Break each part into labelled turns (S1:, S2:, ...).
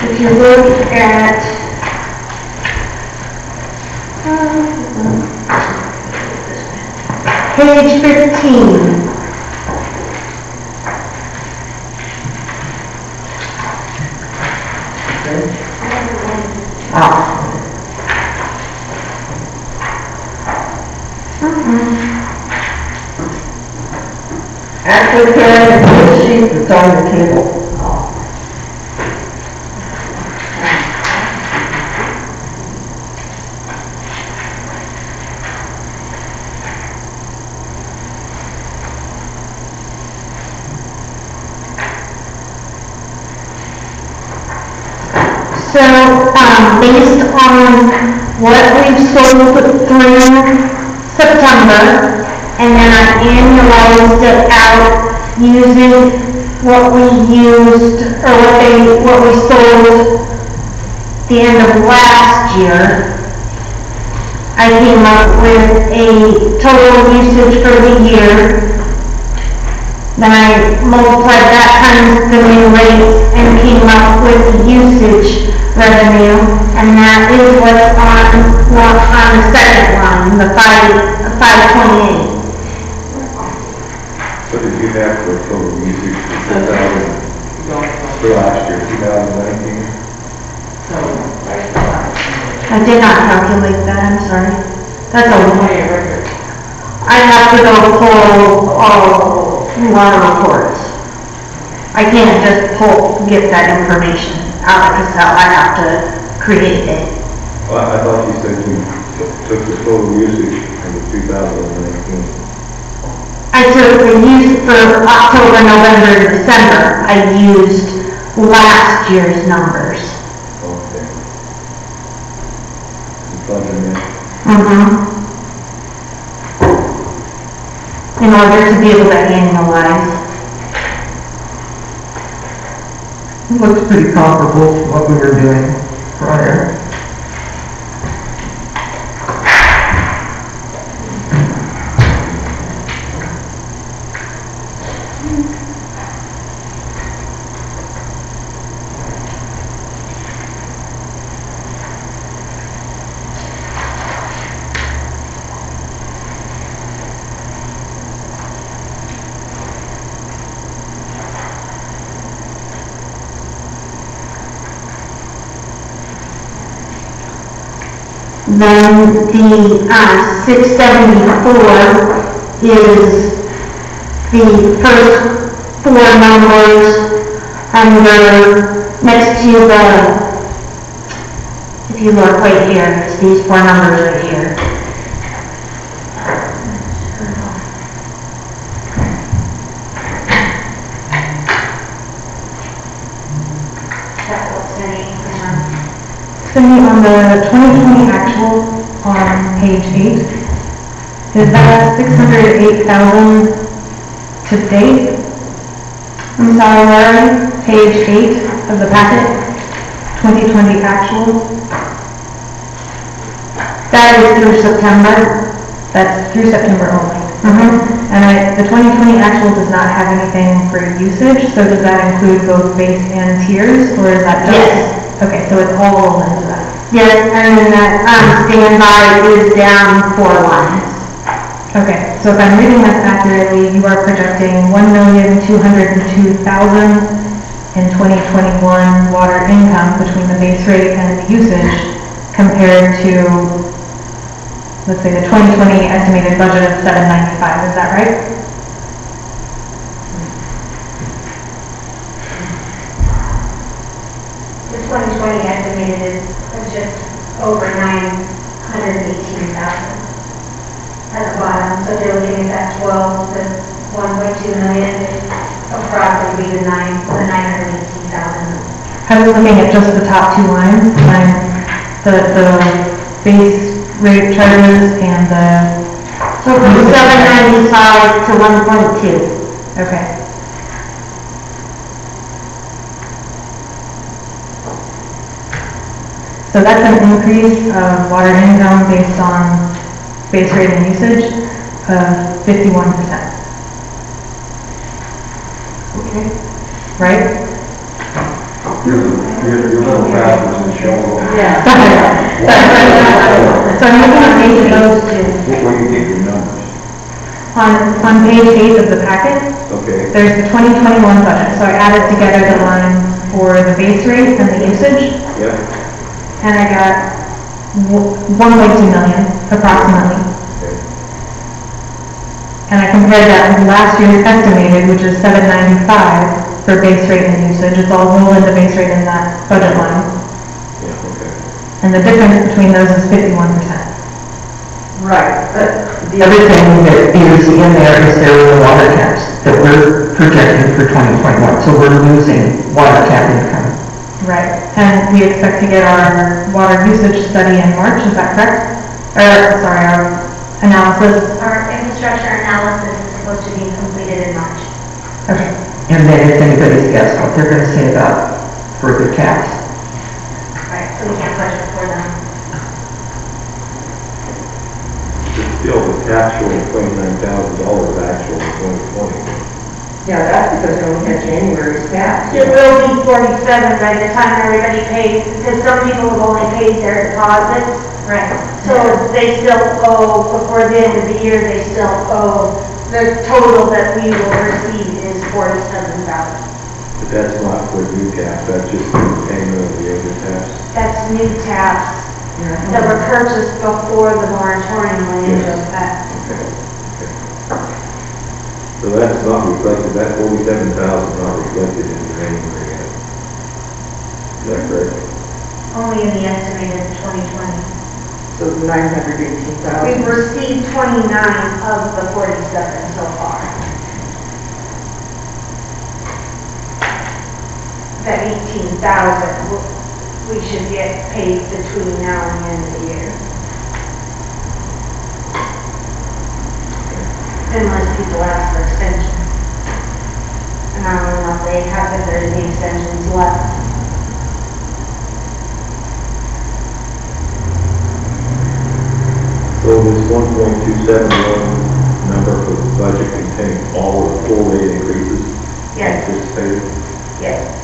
S1: if you look at page 15.
S2: Actually, Karen, it's the sheet that's on the table.
S1: So, based on what we've sold through September, and then I annualized it out using what we used, or what we sold the end of last year, I came up with a total usage for the year. Then I multiplied that times the new rates and came up with the usage revenue, and that is what's on the second line, the 528.
S3: What did you have for total usage for 2000, for last year, 2019?
S1: I did not calculate that, I'm sorry. That's a lot. I have to go pull all water reports. I can't just get that information out of Excel. I have to create it.
S3: Well, I thought you said you took the total usage of the 2019.
S1: I took the use for October, November, and December. I used last year's numbers.
S3: Okay. You plug them in.
S1: In order to be able to annualize.
S2: It looks pretty comparable to what we were doing prior.
S1: Then the 674 is the first four numbers under, next to the, if you look right here, it's these four numbers right here.
S4: On the 2020 actual on page 8, is that 608,000 to date? I'm sorry, Larry, page 8 of the packet, 2020 actual.
S1: That is through September.
S4: That's through September only. And the 2020 actual does not have anything for usage, so does that include both base and tiers, or is that just?
S1: Yes.
S4: Okay, so it's all rolled into that.
S1: Yes, and then that standby is down 4 lines.
S4: Okay, so if I'm reading this accurately, you are projecting $1,202,000 in 2021 water income between the base rate and the usage compared to, let's say, the 2020 estimated budget of $795. Is that right?
S5: The 2020 estimated is just over 918,000 at the bottom. So if you're looking at that 12 to 1.2 million, approximately the 918,000.
S4: I was looking at just the top two lines, the base rate charges and the...
S1: So from 795 to 1.2.
S4: Okay. So that's an increase of water income based on base rate and usage of 51%.
S1: Okay.
S4: Right?
S3: You're a little backwards and show.
S1: Yeah.
S4: So I'm looking at page
S1: Those two.
S3: Where you get your numbers?
S4: on page 8 of the packet,
S3: Okay.
S4: there's the 2021 budget. So I added together the line for the base rate and the usage,
S3: Yeah.
S4: and I got 1.2 million approximately.
S3: Okay.
S4: And I compared that with last year's estimated, which is 795 for base rate and usage. It's all rolled into base rate in that budget line.
S3: Yeah, okay.
S4: And the difference between those is 51%.
S1: Right, but
S2: Everything that is in there is there in the water taps that we're projecting for 2021. So we're losing water tap income.
S4: Right. And we expect to get our water usage study in March, is that correct? Or, sorry, our analysis.
S5: Our infrastructure analysis is supposed to be completed in March.
S4: Okay.
S2: And then if anybody's guessed what they're going to say about further taps.
S5: Right, so we can't budget for them.
S3: Still, the actual $29,000 actual in 2020.
S1: yeah, that's because we only had January's tax.
S5: It will be 47 by the time everybody pays, because some people have only paid their deposits. Right. So they still owe, before the end of the year, they still owe, the total that we will receive is 47,000.
S3: But that's not for new taps, that's just the payment of the other taps.
S5: That's new taps that were purchased before the moratorium went into effect.
S3: Okay. So that's not reflected, that 47,000 not reflected in the January yet. Is that correct?
S5: Only in the estimated 2020.
S1: So 918,000.
S5: We've received 29 of the 47 so far. That 18,000 we should get paid between now and the end of the year. Unless people ask for extension. And I don't know if they have, if there's any extensions left.
S3: So this 1.271 number for the budget contains all of the full rate increases
S5: Yes,
S3: anticipated?
S5: yes.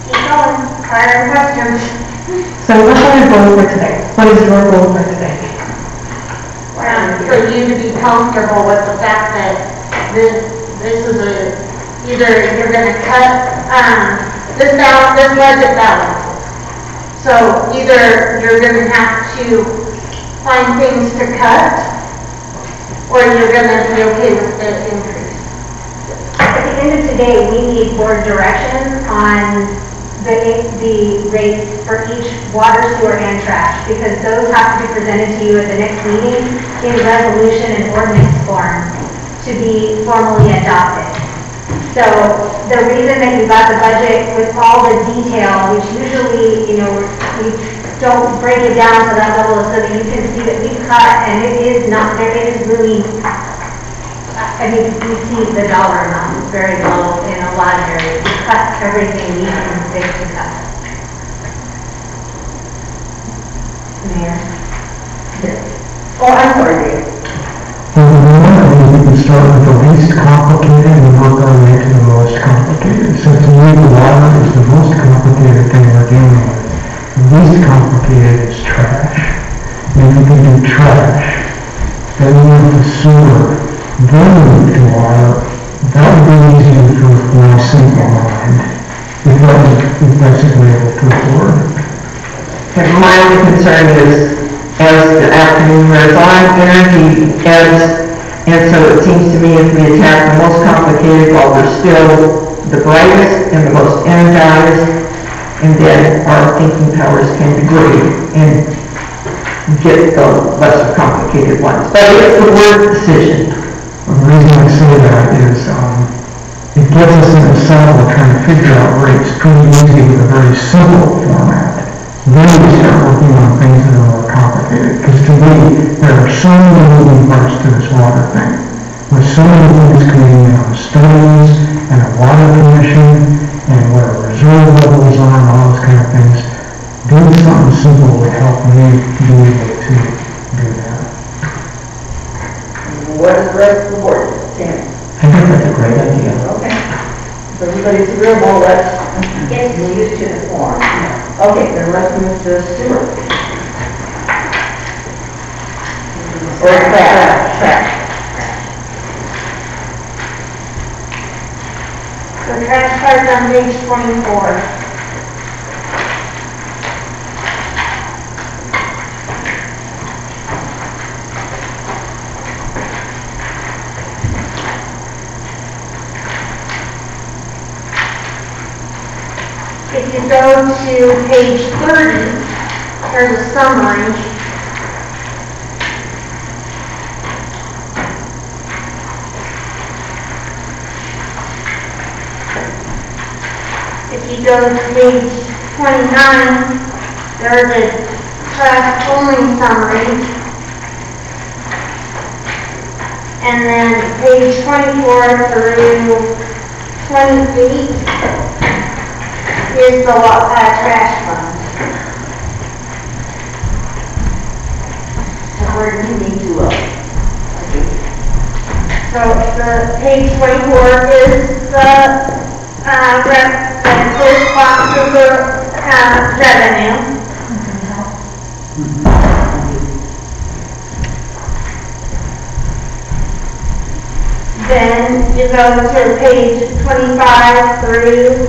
S5: Keep going, fire questions.
S4: So what's our goal for today? What is your goal for today?
S5: For you to be comfortable with the fact that this is either you're gonna cut, this budget balance. So either you're gonna have to find things to cut, or you're gonna be okay with the increase. At the end of today, we need board direction on the rates for each water, sewer, and trash, because those have to be presented to you at the next meeting in resolution and ordinance form to be formally adopted. So the reason that you got the budget with all the detail, which usually, we don't break it down to that level so that you can see that we've cut, and it is not, there is really, we see the dollar amount is very low in a lot of areas. We cut everything we can think to cut. Mayor?
S1: Oh, I'm sorry, Dave.
S6: We can start with the least complicated and work our way to the most complicated. Since to me, the water is the most complicated thing we're dealing with. The least complicated is trash. If we can do trash, then we have the sewer, then we move to water. That would be easier for my simple mind, if that's agreeable to the board.
S2: And my only concern is, as the afternoon wears on, energy ebbs, and so it seems to me if we attack the most complicated while we're still the brightest and the most energized, and then our thinking powers can degrade and get the lesser complicated ones. But it's the word decision.
S6: The reason I say that is, it gets us in a cycle of trying to figure out rates pretty easy with a very simple format. Then we start working on things that are more complicated. Because to me, there are so many moving parts to this water thing. With so many things coming in on studies and a water commission and what a reserve levels are and all those kind of things. Do something simple to help me be able to do that.
S2: What is the rest of the board? Tammy?
S6: I think that's a great idea.
S2: Okay. If everybody's agreeable, let's move to the form. Okay, then let's move to Stuart. Or trash.
S1: The trash card's on page 24. If you go to page 30, there's a summary. If you go to page 29, there's a trash only summary. And then page 24 through 28 is the trash fund.
S2: And where do you need to look?
S1: So the page 24 is the first box of the revenue. Then you go to page 25 through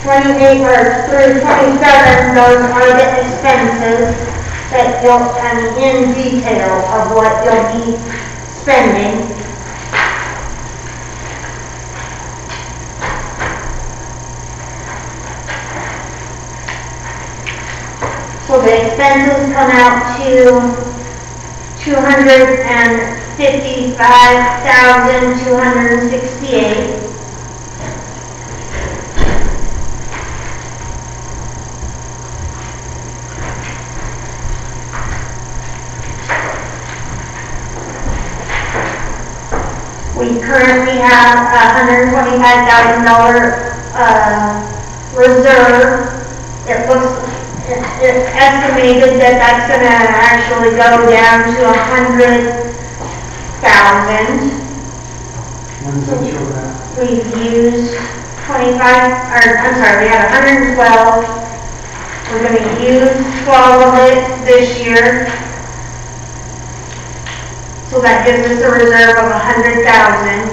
S1: 28 or through 27, those are the expenses that in detail of what you'll be spending. So the expenses come out to $255,268. We currently have a $125,000 reserve. It's estimated that that's going to actually go down to 100,000. We've used 25, we had 112. We're going to use 12 of it this year. So that gives us a reserve of 100,000.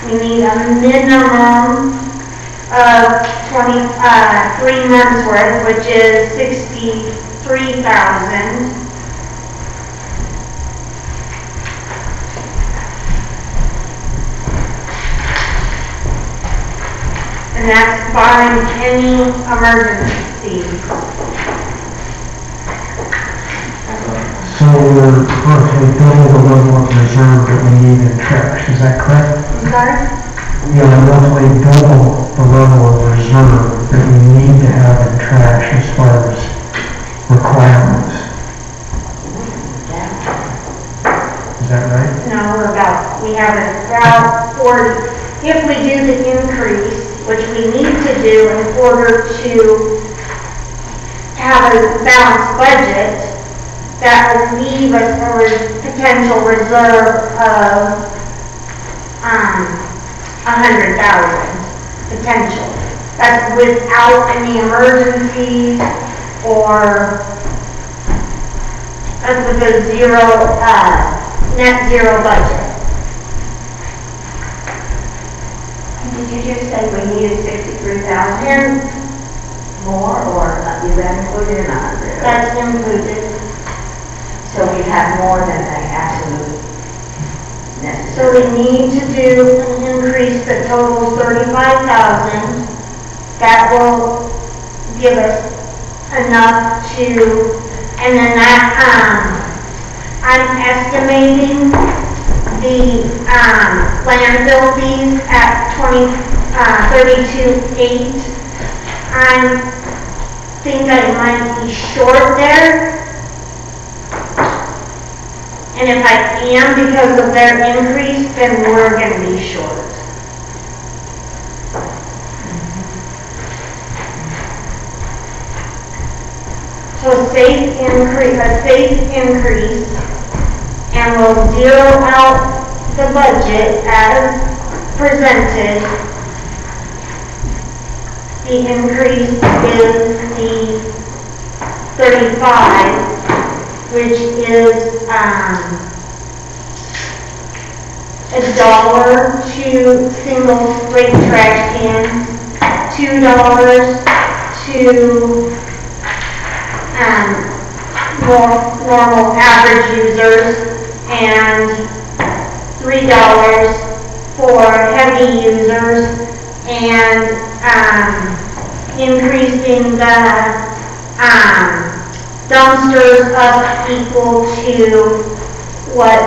S1: We need a minimum of 3 months worth, which is 63,000. And that's barring any emergencies.
S6: So we're roughly double the level of reserve that we need in trash, is that correct?
S1: I'm sorry?
S6: We are roughly double the level of reserve that we need to have in trash as far as requirements. Is that right?
S1: No, we have about 40. If we do the increase, which we need to do in order to have a balanced budget, that will leave us a potential reserve of 100,000 potential. That's without any emergencies or that's with a net zero budget.
S2: Did you just say we needed 63,000 more, or is that included in 100?
S1: That's included.
S2: So we have more than the absolute necessary.
S1: So we need to do an increase that totals 35,000. That will give us enough to, and then that, I'm estimating the landfill fees at 32.8. I think I might be short there. And if I am because of their increase, then we're going to be short. safe increase, and we'll zero out the budget as presented. The increase is the 35, which is $1 to single rate trash cans, $2 to normal average users, and $3 for heavy users, and increasing the dumpsters up equal to what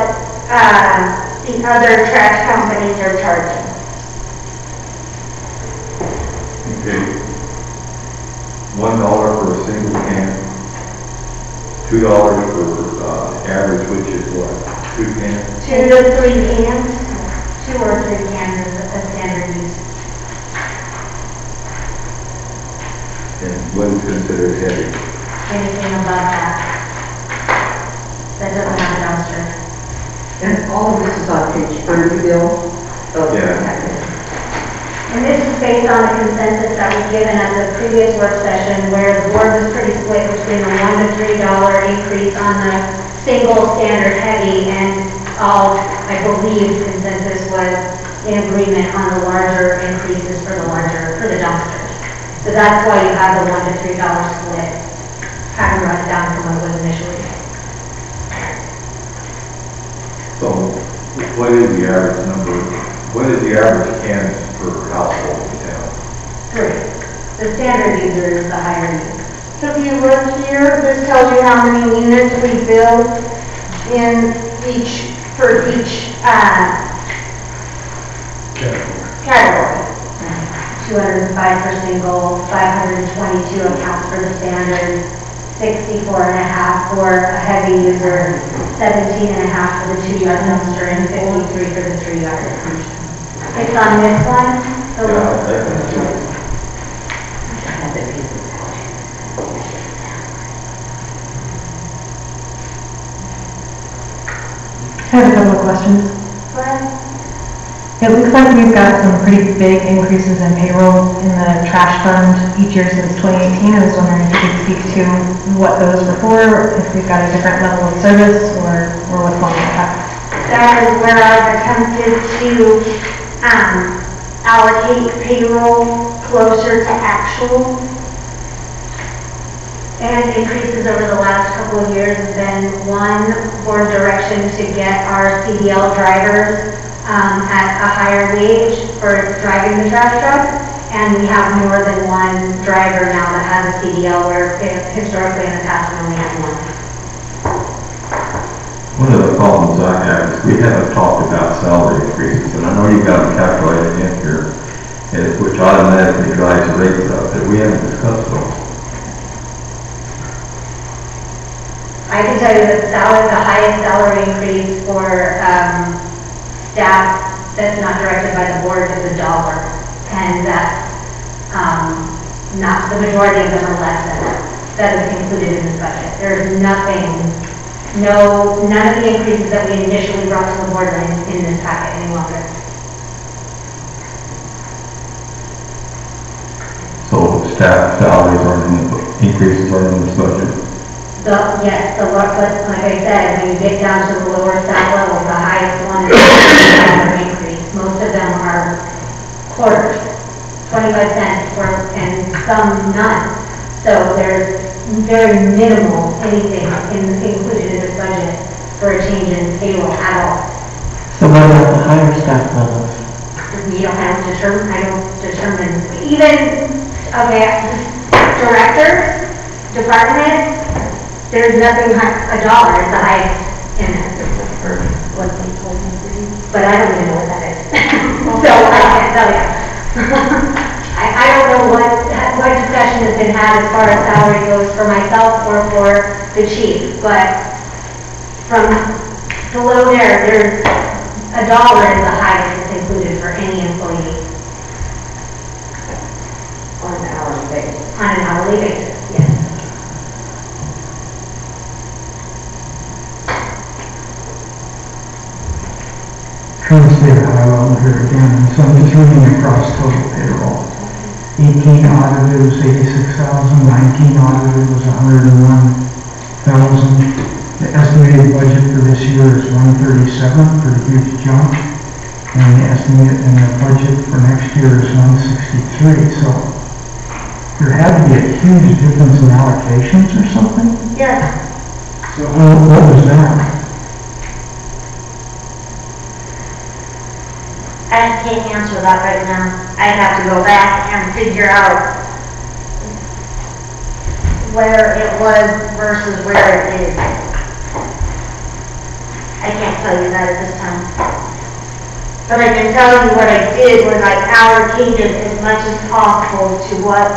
S1: the other trash companies are charging.
S3: Okay. $1 for a single can, $2 for average, which is what, 2 cans?
S1: 2 to 3 cans.
S5: 2 or 3 cans is a standard use.
S3: And what is considered heavy?
S5: Anything above that doesn't have a dumpster.
S2: And all of this is on page 30, Bill?
S3: Yeah.
S5: And this is based on the consensus that was given at the previous work session, where the board was pretty split between the $1 to $3 increase on the single standard heavy, and all, I believe, consensus was in agreement on the larger increases for the dumpsters. So that's why you have the $1 to $3 split, having brought it down from what it was initially.
S3: So, what is the average number? What is the average cans per household in town?
S5: 3. The standard user is the higher user.
S1: So if you look here, this tells you how many units we build for each category.
S5: 205 for single, 522 accounts for the standard, 64.5 for a heavy user, 17.5 for the 2-yard dumpster, and 53 for the 3-yard. It's on this one.
S4: I have a couple of questions. It looks like we've got some pretty big increases in payroll in the trash fund each year since 2018. I was wondering if you could speak to what those were for, if we've got a different level of service, or what's going on with that.
S1: That is where I've attempted to allocate payroll closer to actual. And increases over the last couple of years have been, one, board direction to get our CDL drivers at a higher wage for driving the trash truck. And we have more than one driver now that has a CDL, where historically in the past we only had one.
S7: One of the problems I have is we haven't talked about salary increases, and I know you've got them calculated in here, which automatically drives the rates up, but we haven't discussed those.
S5: I can tell you that the highest salary increase for staff that's not directed by the board is $1. And that's not, the majority of them are less than that. That is included in this budget. There's nothing, none of the increases that we initially brought to the board are in this packet any longer.
S7: So staff salaries are increases are in this budget.
S5: Yes, but like I said, when you get down to the lower staff level, the highest one is the increase. Most of them are quarters, 25 cents, and some none. So there's very minimal anything included in this budget for a change in payroll at all.
S2: So what about the higher staff levels?
S5: I don't determine, even, director, department, there's nothing, $1 is the highest in it. What they told me, but I don't even know what that is. So I can't tell you. I don't know what discussion has been had as far as salary goes for myself or for the chief, but from below there's $1 is the highest that's included for any employee. On an hourly basis. On an hourly basis, yes.
S6: trying to stay at a high level here again, and so I'm just reading across total payroll. 18 audited was 86,000, 19 audited was 101,000. The estimated budget for this year is 137, pretty huge jump. And the estimate in the budget for next year is 163, so there had to be a huge difference in allocations or something?
S1: Yes.
S6: So what was that?
S1: I can't answer that right now. I'd have to go back and figure out where it was versus where it is. I can't tell you that at this time. But I can tell you what I did was I allocated as much as possible to what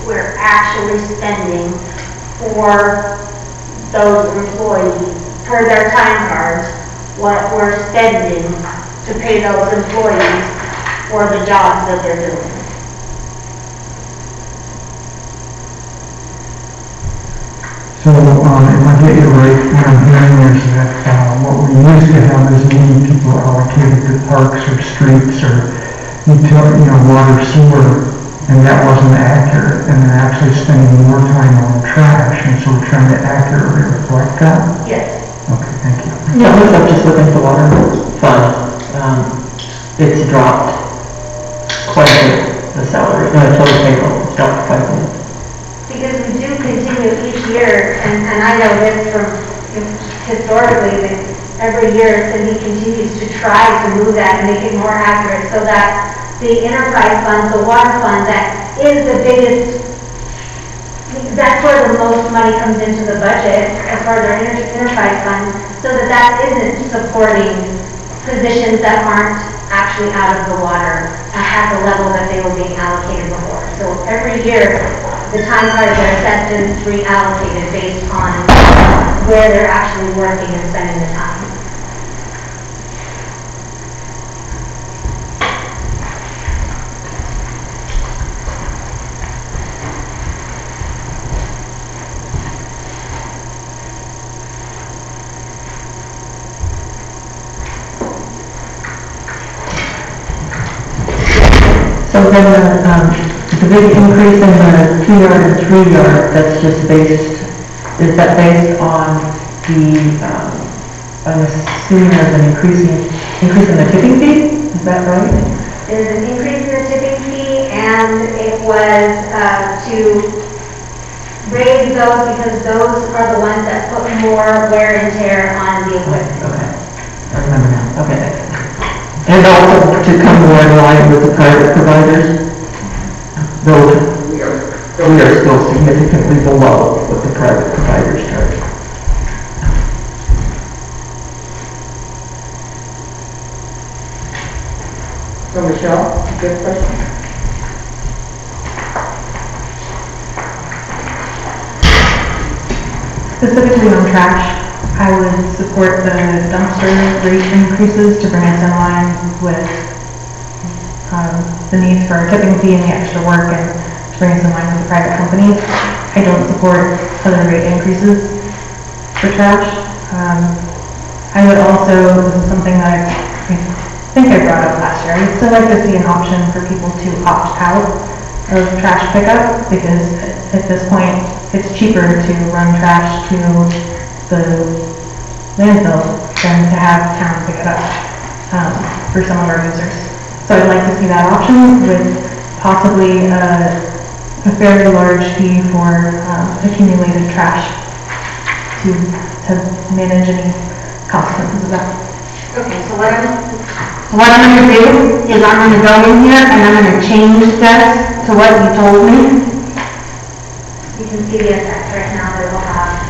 S1: we're actually spending for those employees, for their time cards, what we're spending to pay those employees for the jobs that they're doing.
S6: So, if I get you right, what I'm hearing is that, what we used to have is many people allocated to parks or streets or water, sewer, and that wasn't accurate, and they're actually spending more time on trash, and so we're trying to accurately reflect that?
S1: Yes.
S6: Okay, thank you.
S2: Some of us just looking at the water fund, it's dropped quite a bit, the salary, total payroll, it's dropped quite a bit.
S5: Because we do continue each year, and I know this from historically, that every year Cindy continues to try to move that and make it more accurate so that the enterprise fund, the water fund, that is the biggest, that's where the most money comes into the budget as far as our enterprise fund, so that that isn't supporting positions that aren't actually out of the water at the level that they were being allocated before. So every year, the time cards are assessed and reallocated based on where they're actually working and spending the time.
S2: So then the big increase in the 2-yard and 3-yard, that's just based, is that based on the, I'm assuming there's an increase in the tipping fee? Is that right?
S5: There's an increase in the tipping fee, and it was to raise those because those are the ones that put more wear and tear on the equipment.
S2: Okay, I remember now, okay. And also to come more in line with the private providers, though we are still significantly below what the private providers charge.
S8: So Michelle, good question?
S4: Specifically on trash, I would support the dumpster rate increases to bring us in line with the needs for our tipping fee and the extra work, and to bring us in line with the private companies. I don't support other rate increases for trash. I would also, this is something that I think I brought up last year, I would still like to see an option for people to opt out of trash pickup, because at this point, it's cheaper to run trash to the landfill than to have town pick it up for some of our users. So I'd like to see that option with possibly a fairly large fee for accumulated trash to manage any consequences of that.
S1: Okay, so what I'm gonna do is I'm gonna go in here and I'm gonna change this to what you told me.
S5: You can see the effect right now that it will have.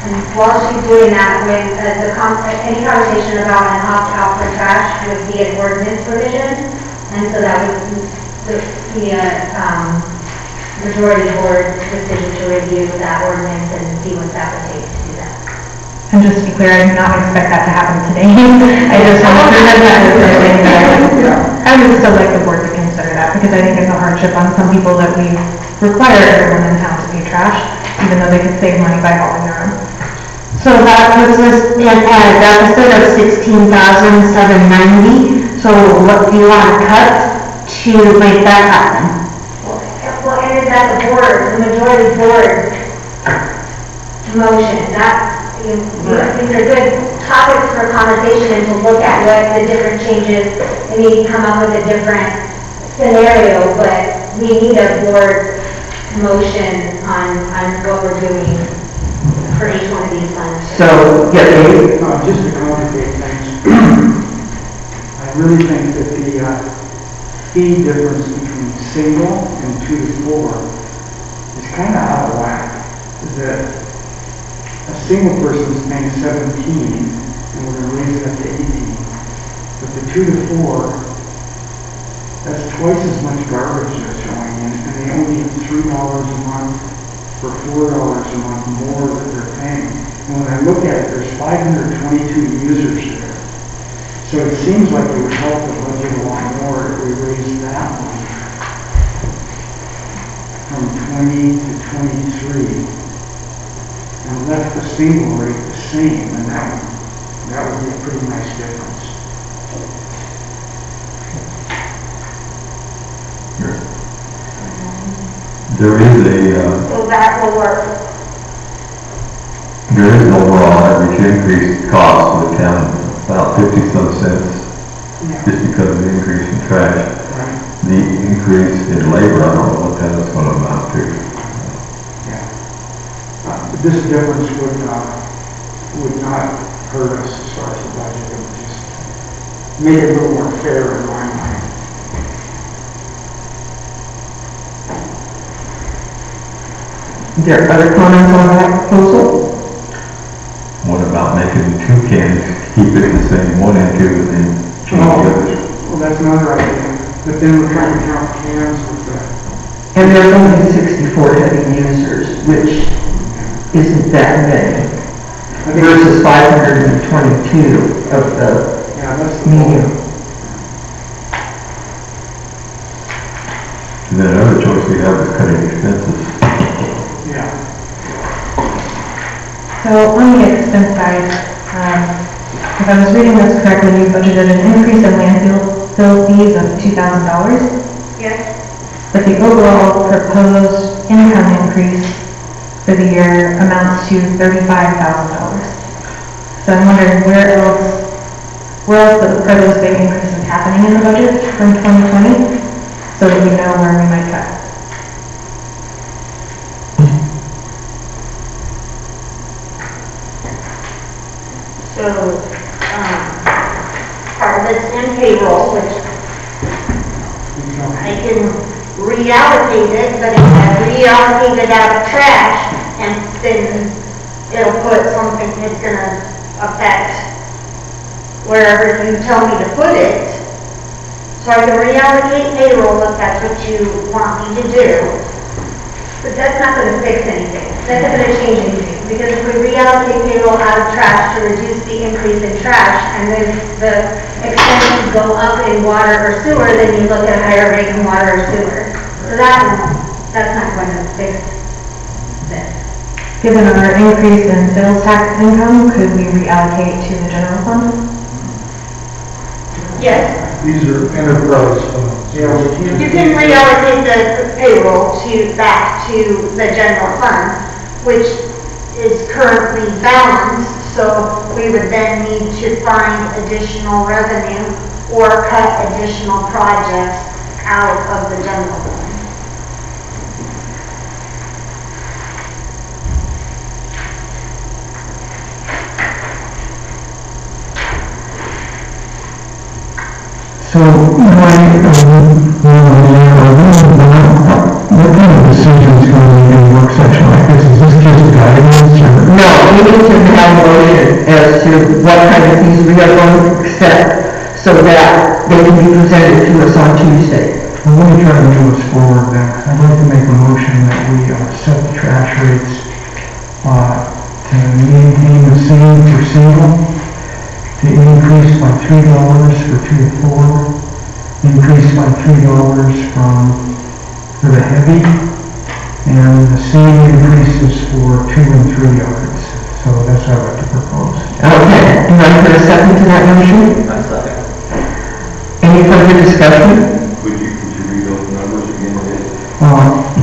S5: And while she's doing that, with any conversation about an opt-out for trash would be an ordinance provision, and so that would be a majority board decision to review that ordinance and see what that would take to do that.
S4: And just to be clear, I do not expect that to happen today. I just want to present that as something that I would still like the board to consider that, because I think it's a hardship on some people that we require everyone in town to pay trash, even though they could save money by hauling their own.
S1: So that puts us at a deficit of $16,790. So what do you want to cut to make that happen?
S5: Well, and is that the board, the majority board motion, that, these are good topics for conversation and to look at what the different changes, and maybe come up with a different scenario, but we need a board motion on what we're doing for each one of these funds.
S2: So, yeah, Dave?
S9: Just to complicate things, I really think that the fee difference between single and 2 to 4 is kind of out of whack. Is that a single person is paying 17 and we're going to raise it up to 18. But the 2 to 4, that's twice as much garbage they're throwing in, and they only get $3 a month for $4 a month more that they're paying. And when I look at it, there's 522 users there. So it seems like it would help the budget a lot more if we raised that one from 20 to 23 and left the single rate the same, and that would be a pretty nice difference.
S7: There is
S5: So that will work.
S7: there is an overall average increased cost for the town, about 50-some cents, just because of the increase in trash.
S9: Right?
S7: The increase in labor, I don't know what that is going to amount to.
S9: Yeah. But this difference would not hurt us as far as the budget. It would just make it a little more fair in my mind.
S2: Is there other comments on that proposal?
S7: What about making two cans, keep it the same one and two, and then change the others?
S9: Well, that's another idea. But then we're trying to count cans with the,
S2: And there's only 64 heavy users, which isn't that many, versus 522 of the
S9: yeah, that's the
S2: medium.
S7: And then another choice we have is cutting expenses.
S9: Yeah.
S4: So on the expense side, if I was reading this correctly, you budgeted an increase in landfill fees of $2,000,
S5: Yes?
S4: but the overall proposed income increase for the year amounts to $35,000. So I'm wondering where else are those big increases happening in the budget from 2020, so that we know where we might cut.
S5: So, part of it's in payroll, which I can reallocate it, but if I reallocate it out of trash, and then it'll put something, it's gonna affect wherever you tell me to put it. So I can reallocate payroll if that's what you want me to do. But that's not gonna fix anything. That's not gonna change anything. Because if we reallocate payroll out of trash to reduce the increase in trash, and then the expenses go up in water or sewer, then you look at a higher rate in water or sewer. So that's not going to fix this.
S4: Given our increase in sales tax income, could we reallocate to the general fund?
S5: Yes,
S9: These are enterprise funds. Yeah,
S5: you can reallocate the payroll back to the general fund, which is currently balanced, so we would then need to find additional revenue or cut additional projects out of the general fund.
S6: So, what kind of decisions going to be in a work session like this? Is this just guidance or?
S2: No, we need to have a motion as to what kind of fees we are going to accept so that they can be presented to us on Tuesday.
S6: Well, let me try to move us forward then. I'd like to make a motion that we set the trash rates to maintain the same for single, to increase by $3 for 2 to 4, increase by $3 for the heavy, and the same increases for 2 and 3 yards. So that's what I'd like to propose.
S2: Okay, do I hear a second to that motion?
S3: I second.
S2: Any further discussion?
S3: Could you read those numbers again, please?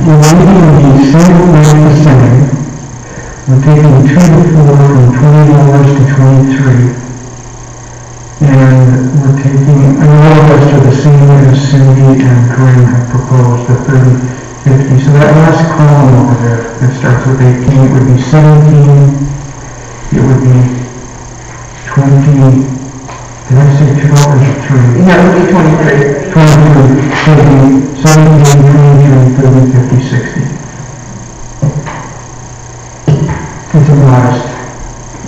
S6: You're leaving the single rate the same. We're taking 2 to 4 from $20 to 23. And we're taking, all of us are the same as Cindy and Corinne have proposed, the 30, 50. So that last column over there, that starts with 18, it would be 17, it would be 20, did I say 2 or 3?
S2: That would be 23.
S6: 23, so it'd be 17, 23, 30, 50, 60. It's a modest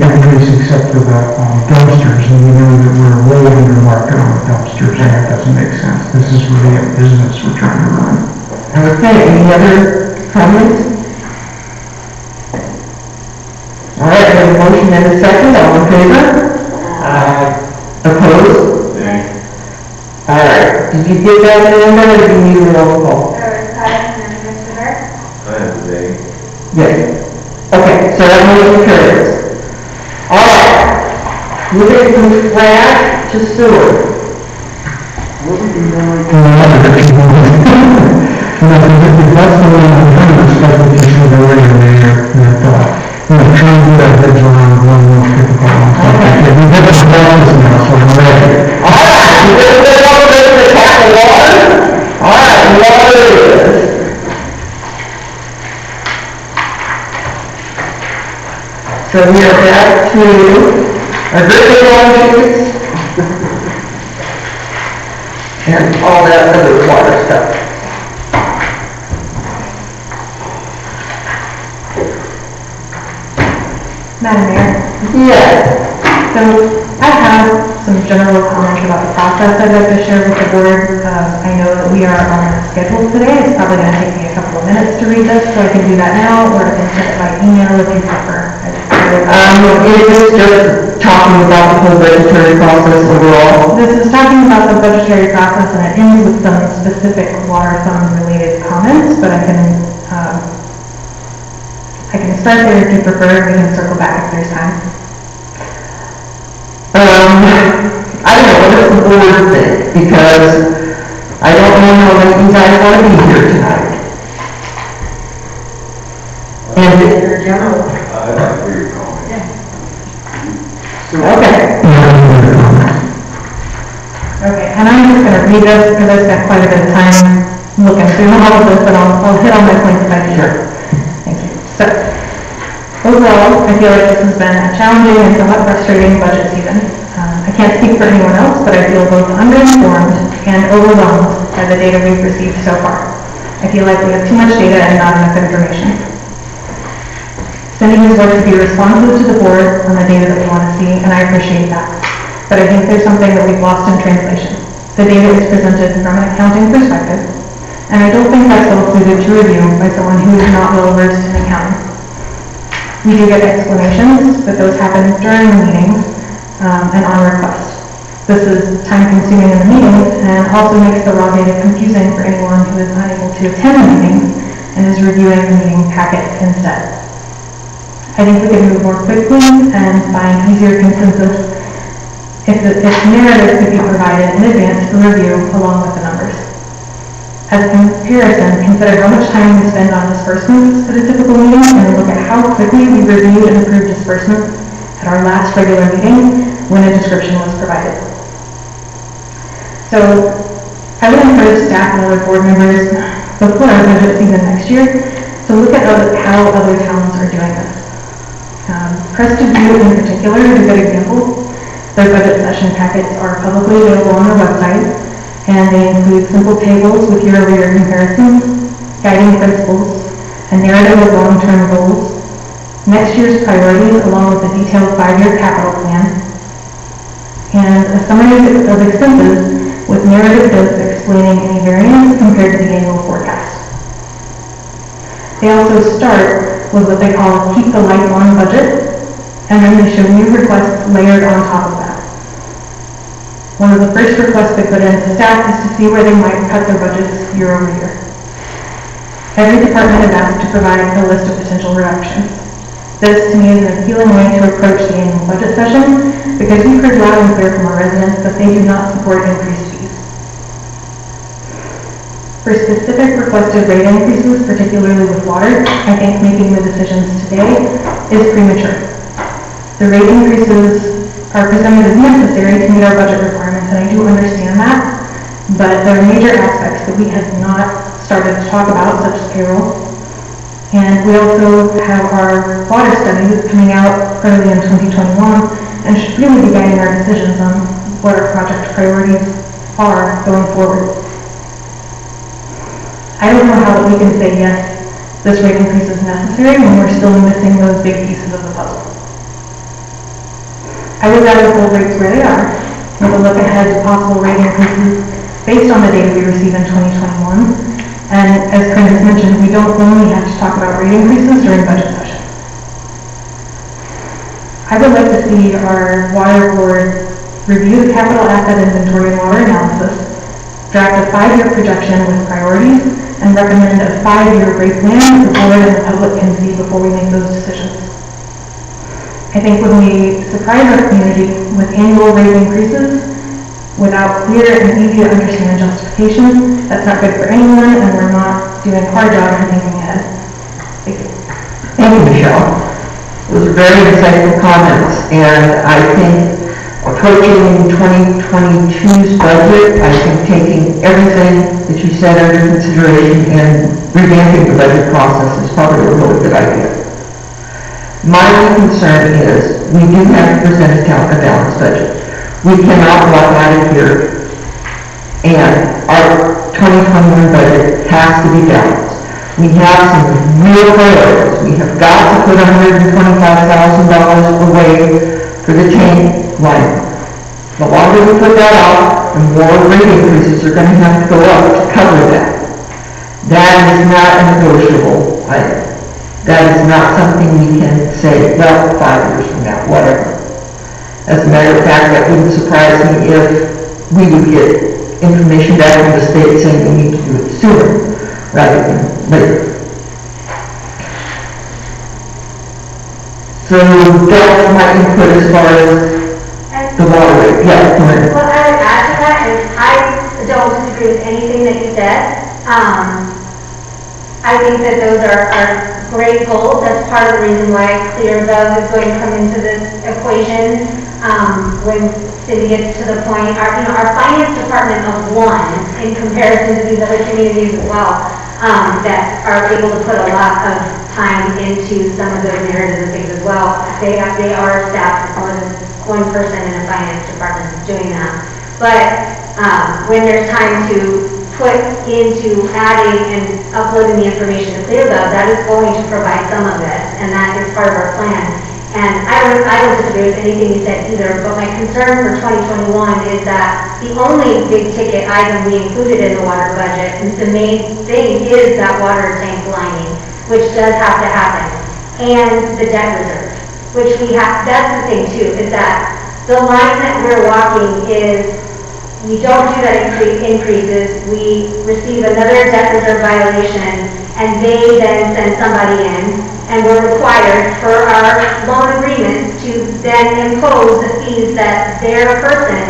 S6: increase except for the dumpsters, and you know that we're way under market on the dumpsters, and that doesn't make sense. This is really a business we're trying to run.
S2: Okay, any other comments? All right, we have a motion and a second, all in favor? Opposed? All right, did you get that in there, or do you need a roll call?
S5: Mr. Hart?
S3: I have today.
S2: Yes. Okay, so that motion carries. All right, moving from trash to sewer.
S9: What would be more like?
S6: That's the one I'm trying to discuss with you the earlier, Mayor, that, trying to get our heads around one more difficult one.
S2: Okay.
S6: We have a process now, so I'm ready.
S2: All right, you ready to go over to the tap of water? All right, water it is. So we are back to our birthday water sheets and all that other water stuff.
S4: Madam Mayor,
S2: Yes.
S4: so I have some general comments about the process I'd like to share with the board. I know that we are on a schedule today. It's probably going to take me a couple of minutes to read this, so I can do that now, or I can send it by email if you prefer.
S2: It is just talking about the whole budgetary process overall.
S4: This is talking about the budgetary process, and it ends with some specific water fund related comments, but I can start there if you prefer. We can circle back if there's time.
S2: I don't know, what does the board think? Because I don't know how many you guys want to be here tonight. And,
S3: I'd like to hear your comment.
S2: okay.
S4: Okay, and I'm just going to read this because I spent quite a bit of time looking through all of this, but I'll hit all my points if I can.
S2: Sure.
S4: Thank you. So, overall, I feel like this has been a challenging and somewhat frustrating budget season. I can't speak for anyone else, but I feel both underinformed and overwhelmed by the data we've received so far. I feel like we have too much data and not enough information. Cindy has worked to be responsive to the board on the data that we want to see, and I appreciate that. But I think there's something that we've lost in translation. The data is presented from an accounting perspective, and I don't think that's well suited to review by someone who is not well versed in accounting. We do get explanations, but those happen during the meetings and on request. This is time-consuming in the meetings and also makes the raw data confusing for anyone who is unable to attend the meetings and is reviewing the meeting packet instead. I think we can move more quickly and find easier consensus if narrative could be provided in advance for review along with the numbers. As a comparison, consider how much time we spend on disbursements at a typical meeting and then look at how quickly we reviewed and approved disbursements at our last regular meeting when a description was provided. So I would encourage staff and other board members before our budget season next year to look at how other towns are doing this. Crested View in particular is a good example. Their budget session packets are publicly available on their website, and they include simple tables with year-over-year comparisons, guiding principles, a narrative of long-term goals, next year's priorities along with a detailed 5-year capital plan, and a summary of expenses with narrative bits explaining any variance compared to the annual forecast. They also start with what they call keep the lights on budget, and then they show new requests layered on top of that. One of the first requests they put in to staff is to see where they might cut their budgets year over year. Every department is asked to provide a list of potential reductions. This to me is an appealing way to approach the annual budget session because we've heard loud and clear from our residents that they do not support increased fees. For specific requested rate increases, particularly with water, I think making the decisions today is premature. The rate increases are presented as necessary to meet our budget requirements, and I do understand that, but there are major aspects that we have not started to talk about, such as payroll. And we also have our water study that's coming out early in 2021 and should really be guiding our decisions on what our project priorities are going forward. I don't know how we can say, yes, this rate increase is necessary when we're still missing those big pieces of the puzzle. I would rather hold rates where they are, with a look ahead to possible rate increases based on the data we receive in 2021. And as Chris mentioned, we don't only have to talk about rate increases during budget session. I would like to see our water board review the capital asset inventory and water analysis, draft a 5-year projection with priorities, and recommend a 5-year rate plan that the board and the public can see before we make those decisions. I think when we surprise our community with annual rate increases without clear and easy to understand justification, that's not good for anyone, and we're not doing our job in thinking ahead. Thank you.
S2: Thank you, Michelle. Those are very insightful comments, and I think approaching 2022's budget, I think taking everything that you said under consideration and revamping the budget process is probably a really good idea. My only concern is we do have to present a balanced budget. We cannot walk out of here and our 2021 budget has to be balanced. We have some real priorities. We have got to put $125,000 away for the tank line. The longer we put that off, the more rate increases are going to have to go up to cover that. That is not a negotiable item. That is not something we can say, well, 5 years from now, whatever. As a matter of fact, that wouldn't surprise me if we would get information back from the state saying we need to do it sooner rather than later. So that's my input as far as the water rate. Yeah, go ahead.
S5: Well, I would add to that, and I don't disagree with anything that you said. I think that those are great goals. That's part of the reason why ClearGov is going to come into this equation. When city gets to the point, our finance department of one, in comparison to these other communities as well, that are able to put a lot of time into some of those narratives and things as well. They are staffed with more than one person in a finance department doing that. But when there's time to put into adding and uploading the information to ClearGov, that is going to provide some of this, and that is part of our plan. And I don't disagree with anything you said either, but my concern for 2021 is that the only big ticket item we included in the water budget, and the main thing is that water tank lining, which does have to happen, and the debt reserve, which we have. That's the thing too, is that the line that we're walking is we don't do that increases, we receive another debt reserve violation, and they then send somebody in, and we're required for our loan agreements to then impose the fees that their person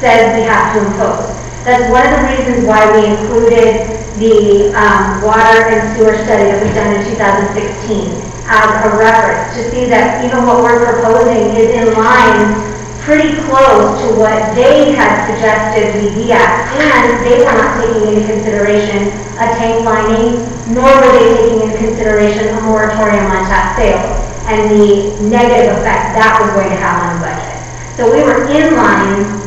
S5: says we have to impose. That's one of the reasons why we included the water and sewer study that was done in 2016 as a reference, to see that even what we're proposing is in line pretty close to what they had suggested we be at, and they were not taking into consideration a tank lining, nor were they taking into consideration a moratorium on tap sales and the negative effect that was going to have on the budget. So we were in line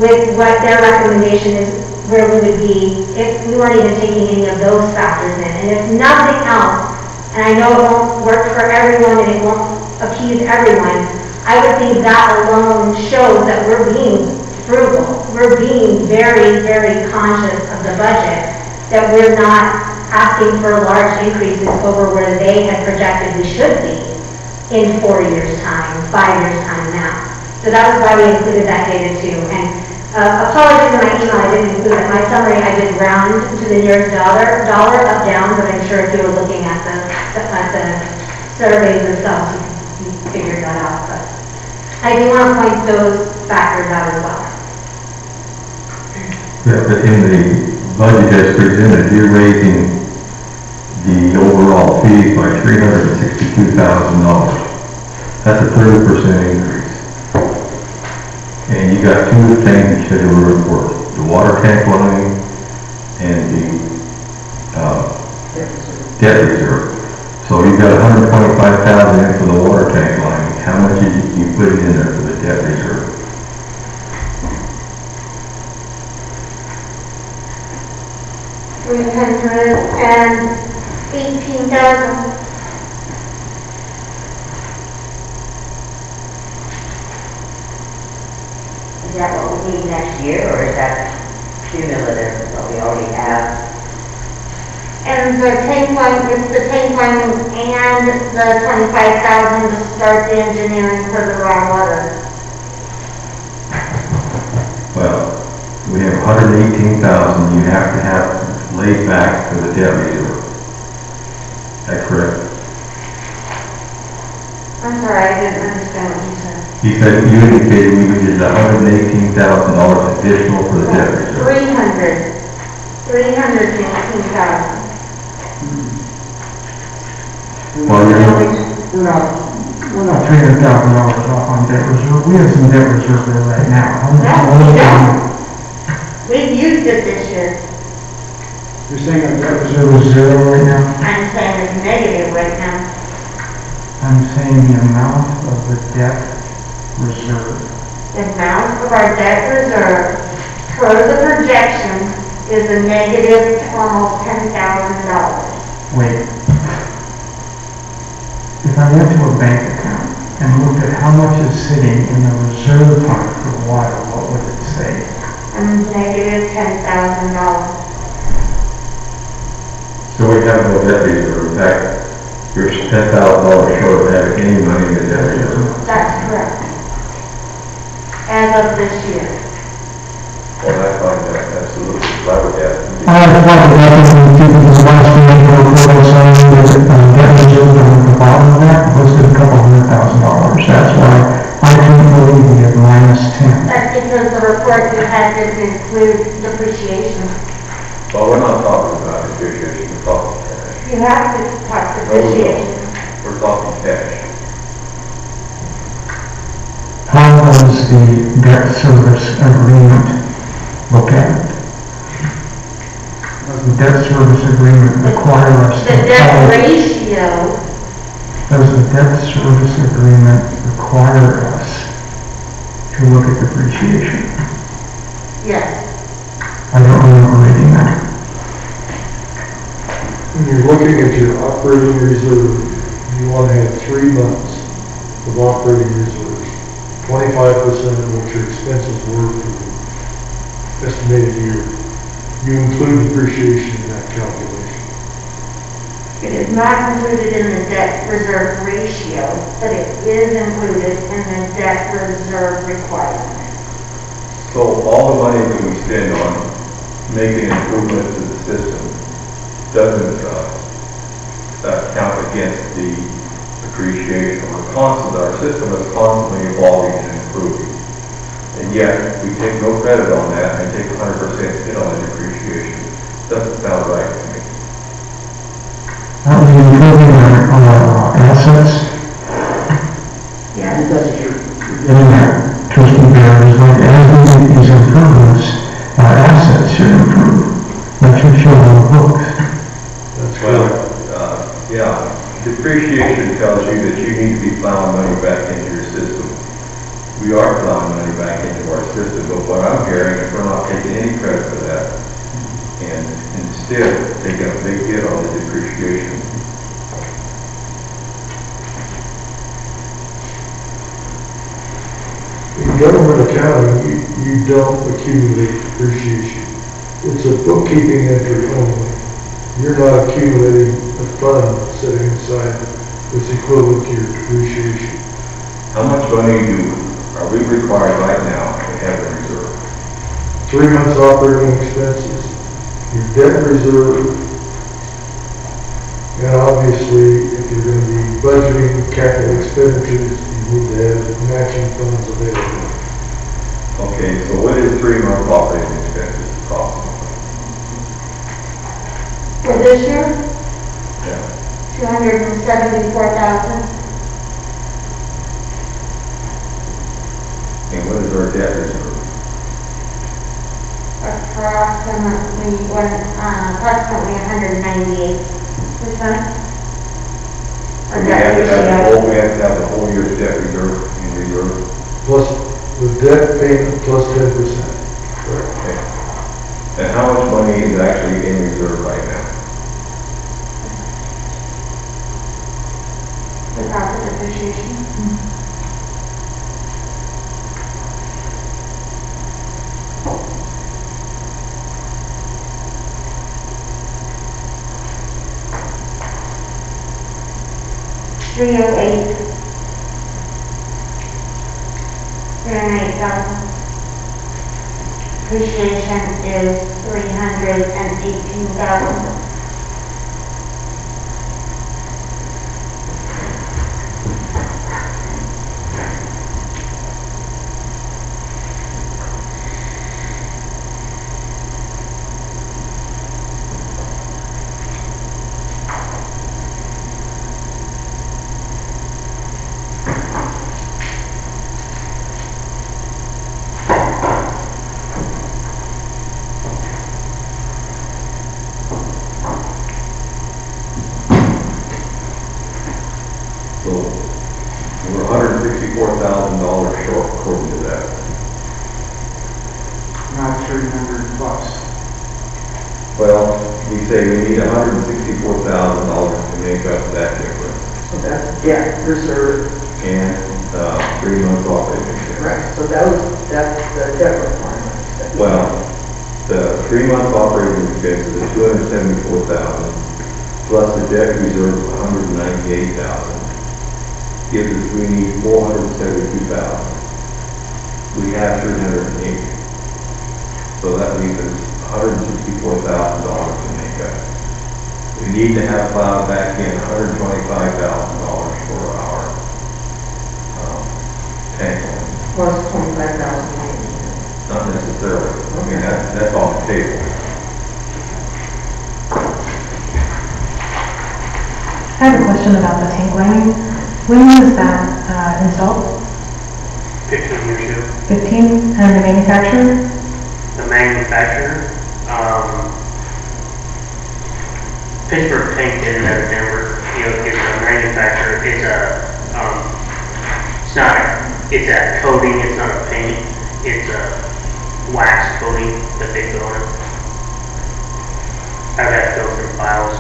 S5: with what their recommendation is, where we would be if we weren't even taking any of those factors in. And if nothing else, and I know it won't work for everyone and it won't appease everyone, I would think that alone shows that we're being frugal. We're being very, very conscious of the budget, that we're not asking for large increases over where they had projected we should be in 4 years' time, 5 years' time now. So that was why we included that data too. And apologies in my email, I didn't include it. My summary, I did round to the nearest dollar up, down, but I'm sure if you were looking at the surveys or something, you figure that out, but I do want to point those factors out as well.
S7: Yeah, but in the budget as presented, you're raising the overall fee by $362,000. That's a 30% increase. And you got two things that you said were important, the water tank line and the debt reserve. So you got $125,000 in for the water tank line. How much did you put in there for the debt reserve?
S1: $318,000.
S10: Is that what we need next year, or is that cumulative, what we already have?
S1: And the tank line, it's the tank line and the $25,000 to start the engineering for the raw water.
S7: Well, we have $118,000 you have to have laid back for the debt reserve. Is that correct?
S1: I'm sorry, I didn't understand what you said.
S7: You said, you indicated we needed $118,000 additional for the debt reserve.
S1: $318,000.
S7: Well,
S9: We're not $300,000 off on debt reserve. We have some debt reserve there right now.
S1: We've used it this year.
S9: You're saying our debt reserve is zero right now?
S1: I'm saying it's negative right now.
S9: I'm saying the amount of the debt reserve.
S1: The amount of our debt reserve per the projection is a negative almost $10,000.
S9: Wait. If I went to a bank account and looked at how much is sitting in the reserve fund for water, what would it say?
S1: Negative $10,000.
S7: So we have no debt reserve. In fact, you're $10,000 short of having any money in the debt reserve.
S1: That's correct. As of this year.
S3: Well, I find that absolutely flabbergasted.
S6: I have thought that this last financial report saying that debt reserve on the bottom of that listed a couple $100,000. That's why I couldn't believe we had -10.
S1: That's because the report you had didn't include depreciation.
S3: Well, we're not talking about depreciation, we're talking cash.
S1: You have to talk depreciation.
S3: We're talking cash.
S6: How does the debt service agreement look at it? Does the debt service agreement require us to
S1: The debt
S6: follow?
S1: ratio,
S6: Does the debt service agreement require us to look at depreciation?
S1: yes.
S6: I don't remember reading that.
S11: When you're looking at your operating reserve, you want to have 3 months of operating reserves. 25% of what your expenses were for the estimated year. You include depreciation in that calculation.
S1: It is not included in the debt reserve ratio, but it is included in the debt reserve requirement.
S3: So all the money that we spend on making improvements to the system doesn't count against the depreciation. Our system is constantly evolving and improving. And yet, we take no credit on that and take 100% hit on the depreciation. Doesn't sound right to me.
S6: Are we improving our assets?
S1: Yes.
S6: Getting that trustee barriers, like as we make these improvements, our assets should improve. That should show on the books.
S11: That's
S3: Well,
S11: correct.
S3: yeah, depreciation tells you that you need to be plowing money back into your system. We are plowing money back into our system, but what I'm hearing is we're not taking any credit for that. And instead, taking a big hit on the depreciation.
S11: In government accounting, you don't accumulate depreciation. It's a bookkeeping entry only. You're not accumulating a fund sitting inside that's equivalent to your depreciation.
S3: How much money are we required right now to have in reserve?
S11: 3 months operating expenses, your debt reserve, And obviously, if you're gonna be budgeting capital expenditures, you need to have matching funds available.
S3: Okay, so what is 3-month operating expenses approximately?
S1: For this year,
S3: Yeah.
S1: 274,000.
S3: And what is our debt reserve?
S1: Approximately 198%.
S3: So we have to have the whole year's debt reserve in reserve.
S11: Plus the debt payment plus 10%.
S3: Okay. And how much money is actually in reserve right now?
S1: The proper depreciation. 308. 308,000. Depreciation is 318,000.
S3: So we're $164,000 short according to that.
S9: Not 300 plus.
S3: Well, we say we need $164,000 to make up that difference.
S8: So that's debt reserve.
S3: And 3 months operating expense.
S8: Right, so that's the debt requirement.
S3: Well, the 3 month operating expenses of $274,000 plus the debt reserve of $198,000 gives us, we need $472,000. We have $380,000. So that leaves us $164,000 to make up. We need to have plowed back in $125,000 for our tank line.
S8: Plus 25,000.
S3: Not necessarily. I mean, that's on the table.
S4: I have a question about the tank lining. When was that installed?
S12: 15 years ago.
S4: 15? And the manufacturer?
S12: The manufacturer, Pittsburgh Tank did it out of Denver. You know, it's a manufacturer. It's it's a coating. It's not a paint. It's a wax coating that they put on it. I've had to go through files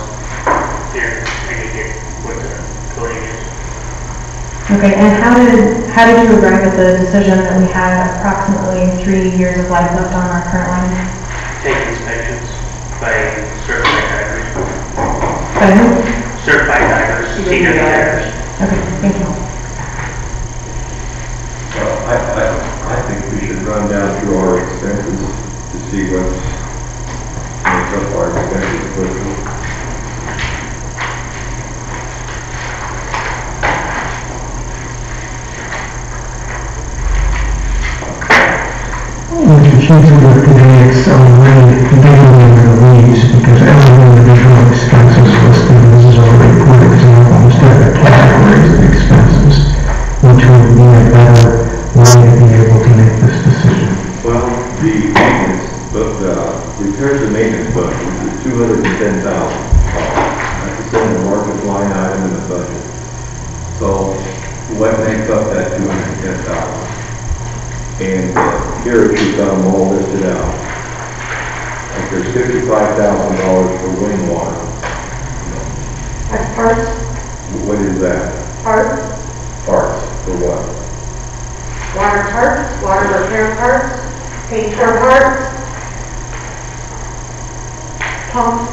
S12: here and you get what the coating is.
S4: Okay, and how did you arrive at the decision that we had approximately 3 years of life left on our current line?
S12: Tank inspections by certified divers.
S4: By who?
S12: Certified divers, CW divers.
S4: Okay, thank you.
S3: Well, I think we should run down through our expenses to see what makes up our expenses quickly.
S6: Mr. Chief, today it's already digging into the weeds because every individual expenses listed, this is a report example, instead of categories of expenses, which would be a better way to be able to make this decision.
S3: Well, the maintenance, repairs and maintenance budget is $210,000. That's the single largest line item in the budget. So what makes up that $210,000? And here you've got them all listed out. Like there's $55,000 for wind water.
S1: That's parts.
S3: What is that?
S1: Parts.
S3: Parts for what?
S1: Water parts, water repair parts, paint for parts, pumps.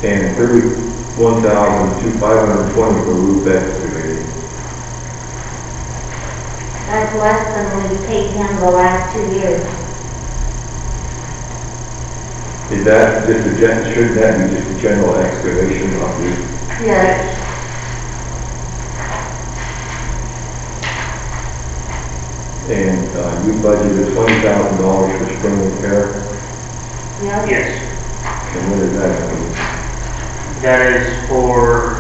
S3: And $31,520 for roof excavating.
S1: That's less than we paid him the last 2 years.
S3: Is that just shouldn't that be just a general excavation of the,
S5: Yes.
S3: and you budgeted $20,000 for spring repair?
S5: Yeah.
S12: Yes,
S3: And what is that?
S12: that is for,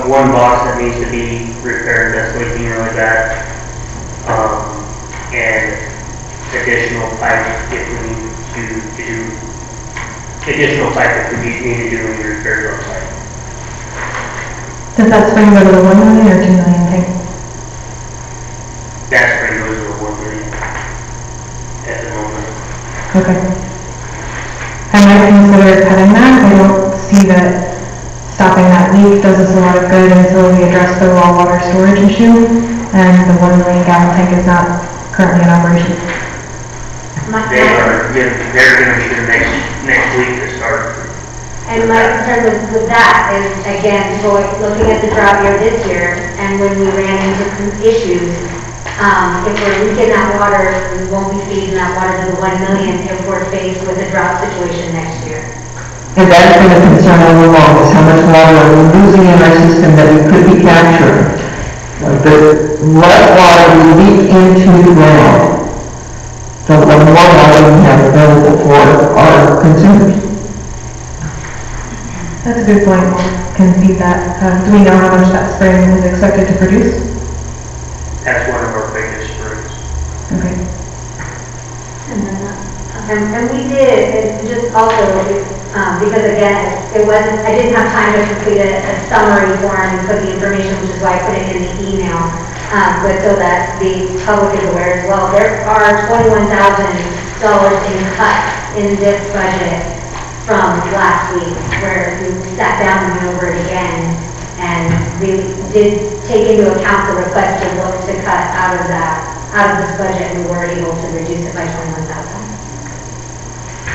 S12: one box that needs to be repaired that's leaking really bad. And additional pipe if we need to do, additional pipe if we need to do any repairs on site.
S4: Does that spring go to the 1 million or 2 million tank?
S12: That spring goes to 1 million at the moment.
S4: Okay. I might consider cutting that. I don't see that stopping that leak does us a lot of good until we address the raw water storage issue, and the 1 million gallon tank is not currently in operation.
S12: They're gonna shoot next week to start.
S5: And my concern with that is, again, looking at the drought year this year, and when we ran into some issues, if we're leaking that water, we won't be feeding that water to the 1 million if we're faced with a drought situation next year.
S2: And that's been a concern all along, is how much water are we losing in our system that we could be capturing. The less water we leak into the ground, the more water we have available for our consumers.
S4: That's a good point. Can feed that. Do we know how much that spring is expected to produce?
S12: That's one of our biggest springs.
S4: Okay.
S5: And we did, and just also, because again, I didn't have time to complete a summary form and put the information, which is why I put it in the email, but so that the public is aware as well. There are $21,000 in cuts in this budget from last week, where we sat down and went over it again, and we did take into account the request to look to cut out of this budget, and we were able to reduce it by $21,000.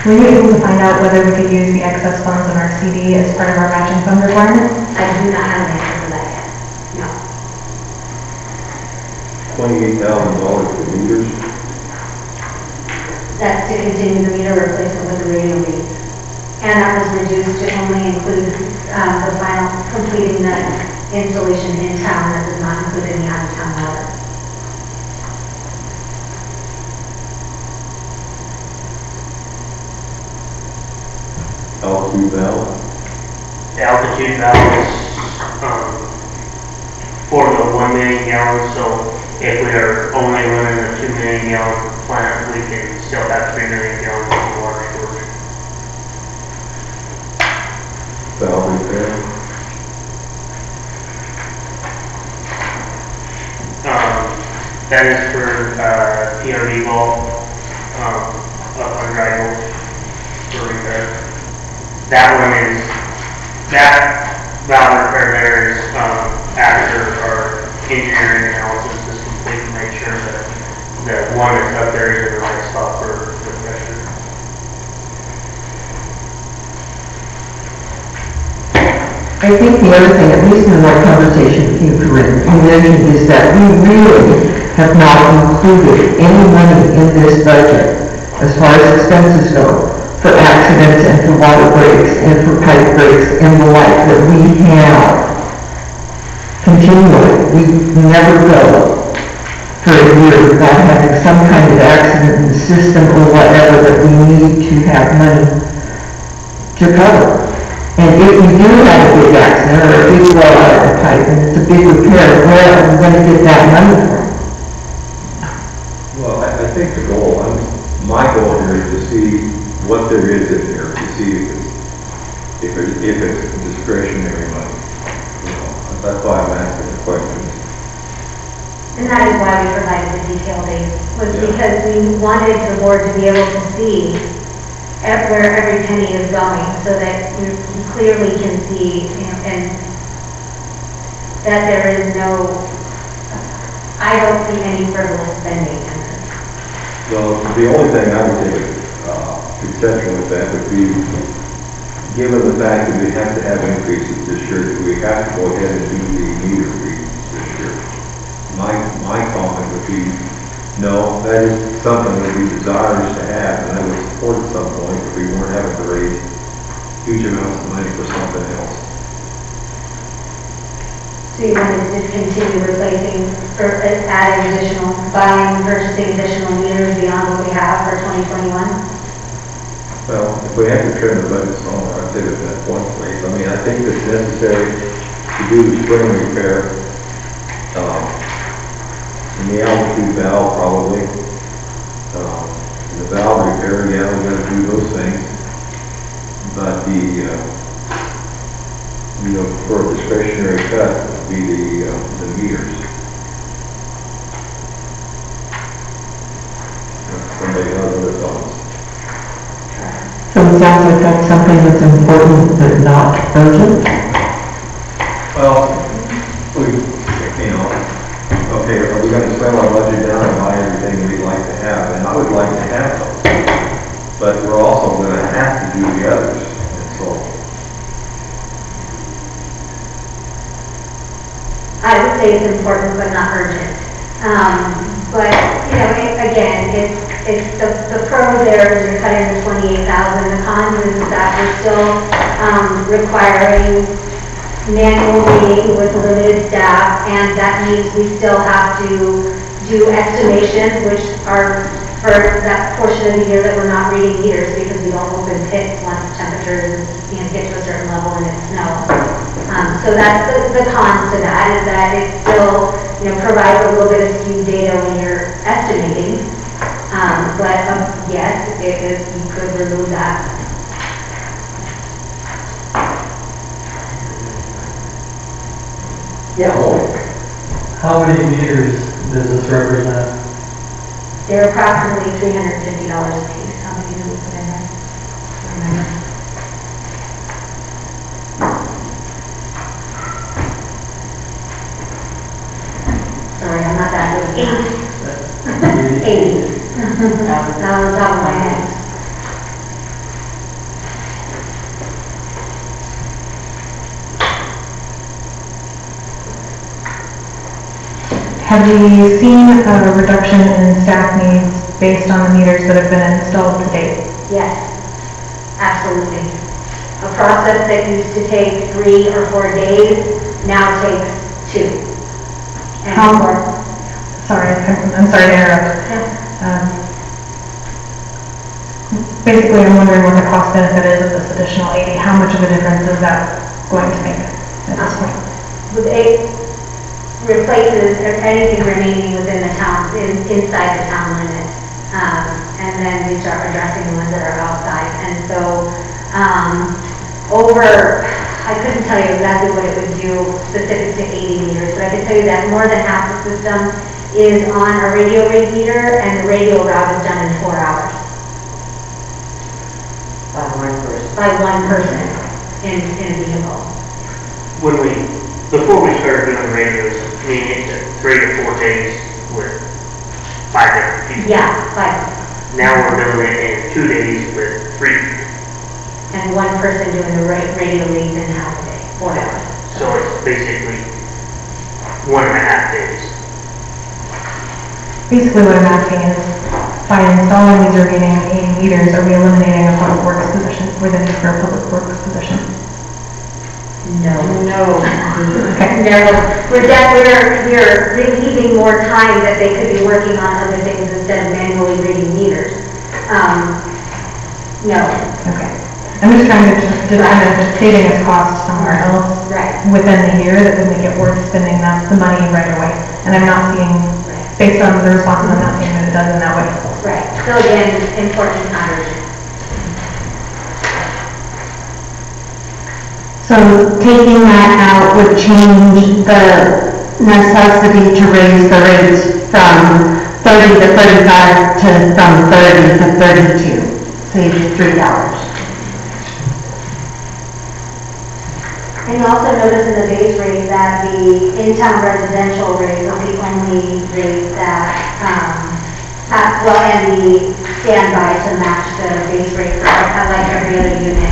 S4: Were you able to find out whether we could use the excess funds in our CD as part of our matching fund requirement?
S5: I do not have an answer for that yet, no.
S3: $28,000 for meters?
S5: That's to continue the meter replacement with the radio reads. And that was reduced to only include the final, completing the installation in town, that does not include any out-of-town water.
S3: Altitude valve?
S12: The altitude valve is, for the 1 million gallons, so if we are only running a 2 million gallon plant, we can still have 3 million gallons of water storage.
S3: Valve repair?
S12: That is for, PRV valve, up on dry voltage for repair. That one is, that valve repair there is, after our engineering analysis is complete to make sure that the one that's up there is in the right spot for the pressure.
S2: I think the other thing, at least in our conversation with you, Corinne, you mentioned is that we really have not included any money in this budget as far as expenses go for accidents and for water breaks and for pipe breaks and the like that we have continually. We never go for a year without having some kind of accident in the system or whatever that we need to have money to cover. And if we do have a big accident or a big blow out of the pipe and it's a big repair, where are we going to get that money from?
S3: Well, I think the goal, my goal here is to see what there is in here, to see if it's discretionary money. You know, that's why I'm asking the questions.
S5: And that is why we provided the detailed dates, was because we wanted the board to be able to see where every penny is going, so that you clearly can see, you know, and that there is no, I don't see any frivolous spending in this.
S3: Well, the only thing I would take exception with that would be, given the fact that we have to have increases this year, that we have to go ahead and do the meter readings this year. My comment would be, No, that is something that we desire to have, and I would support at some point if we weren't having to raise huge amounts of money for something else.
S5: So you want to discontinue replacing or adding additional, buying, purchasing additional meters beyond what we have for 2021?
S3: Well, if we have to trim the budget somewhere, I'd say it's at one place. I mean, I think it's necessary to do the spring repair, in the altitude valve probably. The valve repair, yeah, we gotta do those things. But for a discretionary cut, would be the meters. Somebody has other thoughts.
S2: So it sounds like that's something that's important but not urgent?
S3: Well, okay, are we gonna spend our budget down and buy everything we'd like to have? And I would like to have those. But we're also gonna have to do the others. And so,
S5: I would say it's important but not urgent. But, again, it's the pro there is you're cutting the 28,000. The con is that we're still requiring manual reading with limited staff, and that means we still have to do estimations, which are for that portion of the year that we're not reading meters because we don't open pits once temperatures get to a certain level and it's snow. So that's the cons to that, is that it still provides a little bit of skewed data when you're estimating. But yes, you could remove that.
S8: Yeah.
S13: How many meters does this represent?
S5: They're approximately $350 a piece. How many do we put in there? Remember? Sorry, I'm not that good. 80. Not on the top of my head.
S4: Have we seen a reduction in staff needs based on the meters that have been installed to date?
S5: Yes, absolutely. A process that used to take 3 or 4 days now takes 2. And
S4: How-
S5: more.
S4: Sorry, I'm sorry to interrupt. Basically, I'm wondering what the cost benefit is of this additional 80. How much of a difference is that going to make at this point?
S5: With 8 replaces anything remaining within the town, inside the town limit. And then we start addressing the ones that are outside. And so, I couldn't tell you exactly what it would do specific to 80 meters, but I can tell you that more than half the system is on a radio read meter, and the radio route is done in 4 hours.
S10: By one person.
S5: By one person in a vehicle.
S12: Before we started doing radios, it took 3 to 4 days with 5 different people.
S5: Yeah, 5.
S12: Now we're doing it in 2 days with 3 people.
S5: And one person doing the radio reads in half a day, 4 hours.
S12: So it's basically 1.5 days.
S4: Basically, what I'm asking is, by installing these remaining 80 meters, are we eliminating a public works position, or the need for a public works position?
S5: No.
S4: Okay.
S5: No, we're leaving more time that they could be working on other things instead of manually reading meters. No.
S4: Okay. I'm just trying to determine if saving its cost somewhere else
S5: Right.
S4: within the year that would make it worth spending the money right away. And I'm not seeing, based on the responses, I'm not seeing that it does in that way.
S5: Right. So again, important, not urgent.
S1: So taking that out would change the necessity to raise the rates from 30 to 35 to from 30 to 32, save you $3.
S5: And you also notice in the base rate that the in-town residential rate will be only rate that, and the standby to match the base rate for like every other unit.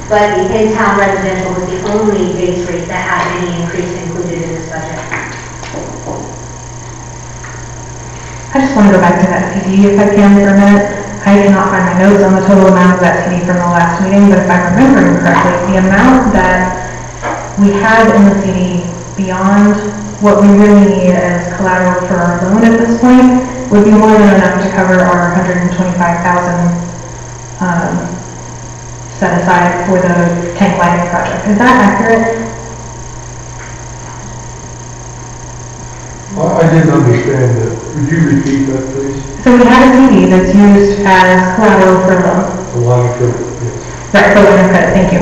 S5: But the in-town residential was the only base rate that had any increase included in this budget.
S4: I just want to go back to that CD if I can for a minute. I cannot find my notes on the total amount of that CD from the last meeting, but if I'm remembering correctly, the amount that we had in the CD beyond what we really need as collateral for our loan at this point would be more than enough to cover our $125,000 set aside for the tank lighting project. Is that accurate?
S11: I didn't understand that. Would you repeat that, please?
S4: So we have a CD that's used as collateral for loan.
S11: The line of credit, yes.
S4: Right, for line of credit, thank you.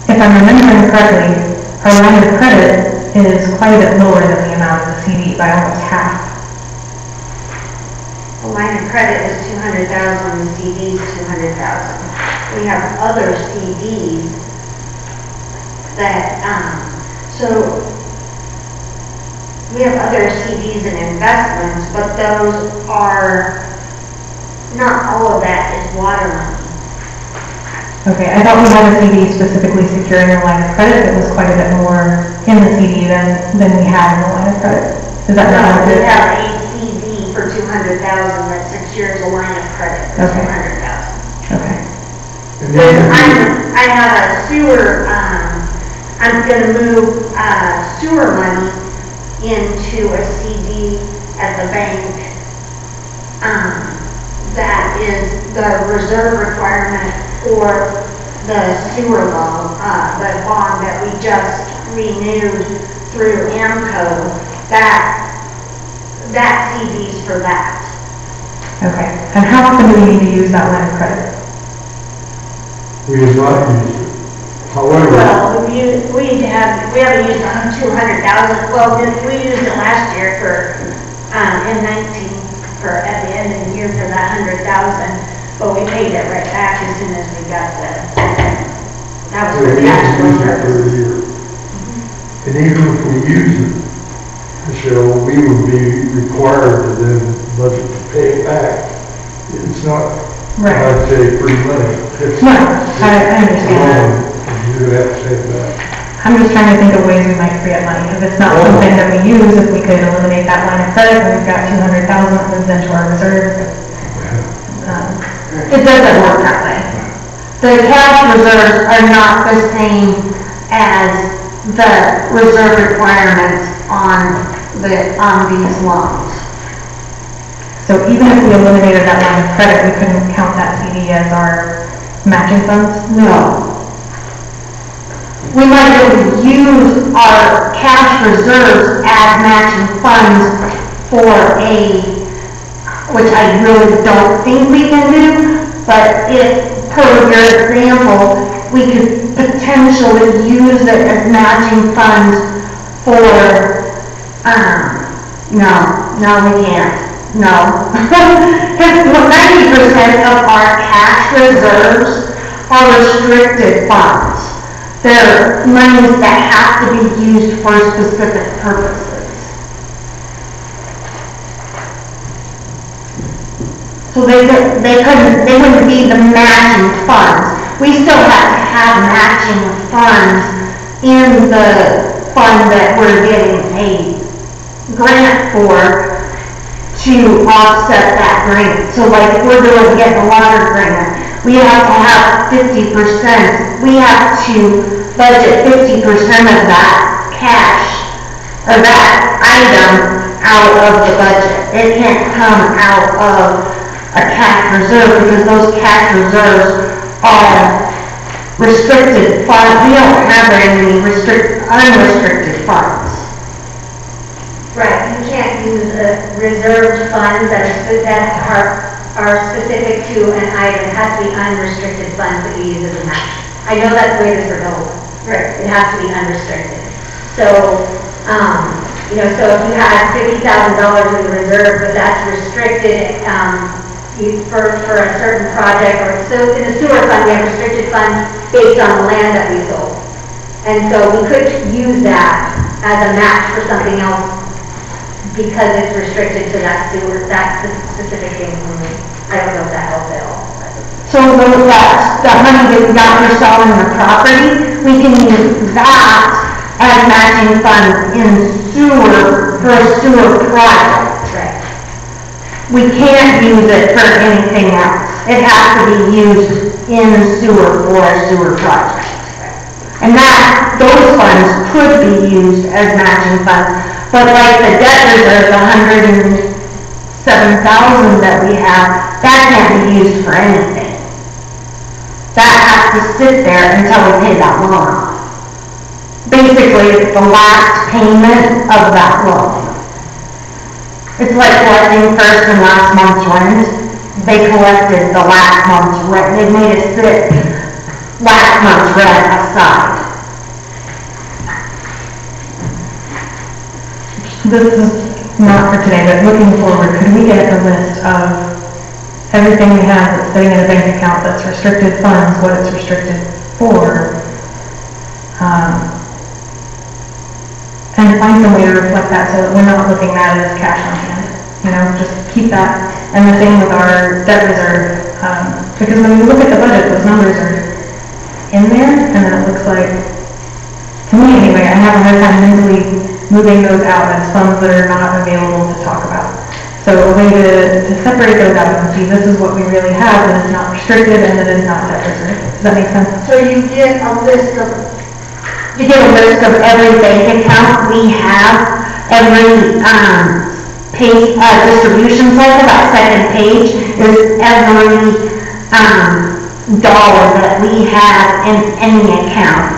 S4: If I'm remembering correctly, our line of credit is quite a bit lower than the amount of the CD by almost half.
S5: The line of credit is 200,000, the CD is 200,000. We have other CDs that, we have other CDs and investments, but those are, not all of that is water money.
S4: Okay, I thought we had a CD specifically securing our line of credit that was quite a bit more in the CD than we had in the line of credit. Is that not
S5: We
S4: accurate?
S5: have a CD for 200,000 that secures a line of credit for
S4: Okay.
S5: 200,000.
S4: Okay.
S11: And then
S5: I have a sewer, I'm gonna move, sewer money into a CD at the bank. That is the reserve requirement for the sewer loan, the bond that we just renewed through AMCO. That CD's for that.
S4: Okay, and how often do we need to use that line of credit?
S11: we have not used it. However,
S5: Well, we haven't used 200,000, well, we used it last year for, in 19, for, at the end of the year for that 100,000, but we paid it right back as soon as we got that was
S11: we
S5: for
S11: need
S5: cash
S11: to use it for
S5: reserves.
S11: a year. And even if we use it, Michelle, we would be required to then budget to pay it back. It's not,
S4: Right.
S11: I'd say, free money. It's-
S4: No, I understand that.
S11: You would have to say that.
S4: I'm just trying to think of ways we might free up money. If it's not something that we use, if we could eliminate that line of credit, and we've got 200,000 that moves into our reserve.
S1: It doesn't work that way. The cash reserves are not the same as the reserve requirements on these loans.
S4: So even if we eliminated that line of credit, we couldn't count that CD as our matching funds?
S1: No. We might be able to use our cash reserves as matching funds for which I really don't think we can do, but if, per your example, we could potentially use it as matching funds for, no, we can't. No. Because 90% of our cash reserves are restricted funds. They're monies that have to be used for specific purposes. So they wouldn't be the matching funds. We still have to have matching funds in the fund that we're getting a grant for to offset that grant. So like if we're getting a water grant, we have to have 50%, we have to budget 50% of that cash, or that item out of the budget. It can't come out of a cash reserve because those cash reserves are restricted funds. We don't have any unrestricted funds.
S5: Right, you can't use reserved funds that are specific to an item. It has to be unrestricted funds that you use as a match. I know that's the way it is for gold. Right. It has to be unrestricted. So, so if you had $50,000 in the reserve, but that's restricted for a certain project, or so in the sewer fund, we have restricted funds based on the land that we sold. And so we could use that as a match for something else because it's restricted to that sewer, that specific thing only. I don't know if that helps at all.
S1: So that money that we got for selling the property, we can use that as matching funds in sewer for a sewer project.
S5: Right.
S1: We can't use it for anything else. It has to be used in sewer for a sewer project. And those funds could be used as matching funds, but like the debt reserve, the $107,000 that we have, that can't be used for anything. That has to sit there until we pay that loan off. Basically, it's the last payment of that loan. It's like collecting first and last month's rent. They collected the last month's rent. They made us sit last month's rent aside.
S4: This is not for today, but looking forward, could we get a list of everything we have that's sitting in a bank account that's restricted funds, what it's restricted for? And find some way to reflect that so that we're not looking at it as cash on hand. You know, just keep that. And the same with our debt reserve. Because when you look at the budget, those numbers are in there, and then it looks like, to me anyway, I have a hard time mentally moving those out as funds that are not available to talk about. So a way to separate those out and see this is what we really have that is not restricted and that is not debt reserve. Does that make sense?
S1: So you get a list of every bank account we have, every page, distribution cycle, that second page is every dollar that we have in any account.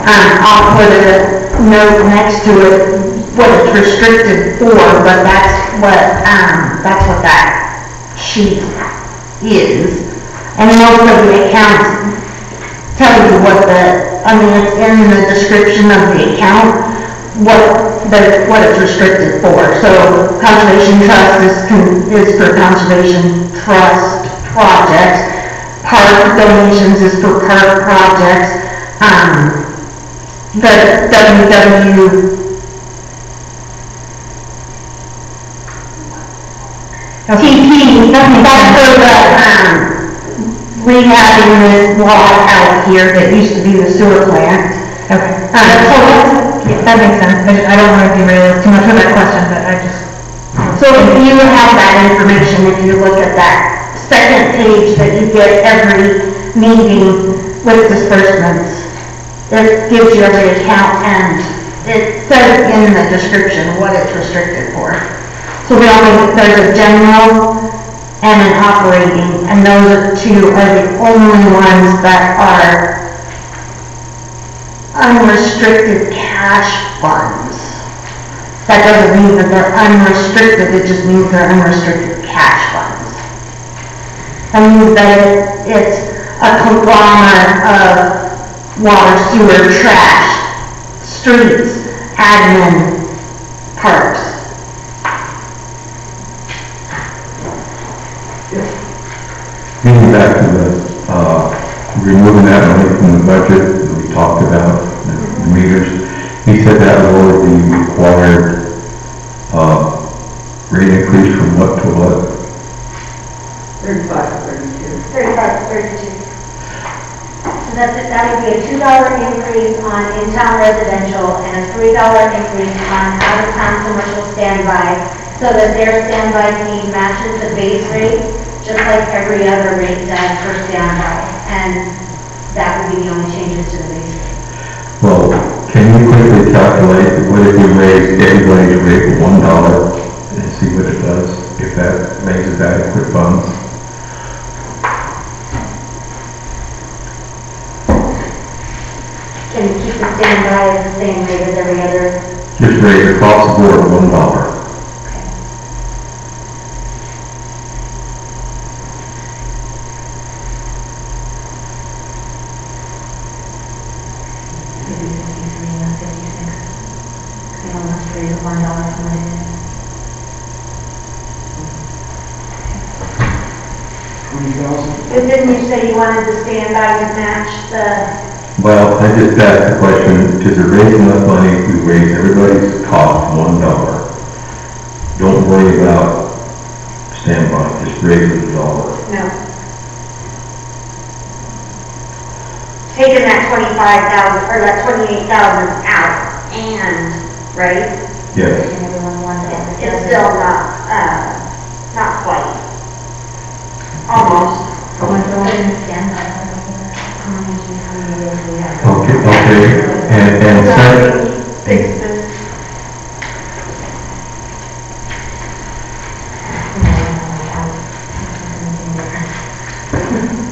S1: I'll put a note next to it what it's restricted for, but that's what that sheet is. And most of the accounts tell you it's in the description of the account, what it's restricted for. So conservation trust is for conservation trust projects. Park donations is for park projects. The TP, that's for the rehabbing this lot out here that used to be the sewer plant.
S4: Okay. That makes sense. I don't want to derail too much of that question, but
S1: So if you have that information, if you look at that second page that you get every meeting with disbursements, it gives you every account and it says in the description what it's restricted for. So there's a general and an operating, and those two are the only ones that are unrestricted cash funds. That doesn't mean that they're unrestricted, it just means they're unrestricted cash funds. That means that it's a conglomerate of water, sewer, trash, streets, admin, parks.
S7: Getting back to the, removing that money from the budget that we talked about, the meters, he said that lowered the required, rate increase from what to what?
S8: 35 to 32.
S5: 35 to 32. So that would be a $2 increase on in-town residential and a $3 increase on out-of-town commercial standby, so that their standby fee matches the base rate, just like every other rate does for standby. And that would be the only changes to the base rate.
S7: Well, can you quickly calculate what if we raise everybody's rate to $1 and see what it does, if that raises adequate funds?
S5: Can you keep the standby at the same rate as every other?
S7: Just raise across the board $1.
S5: Didn't you say you wanted the standby to match the?
S7: Well, I just asked the question, is it raising enough money if we raise everybody's cost $1? Don't worry about standby, just raise it $1.
S5: No. Taking that 25,000, or that 28,000 out, right?
S7: Yes.
S5: It's still not
S1: almost.
S7: Okay, and second,
S1: Fix this.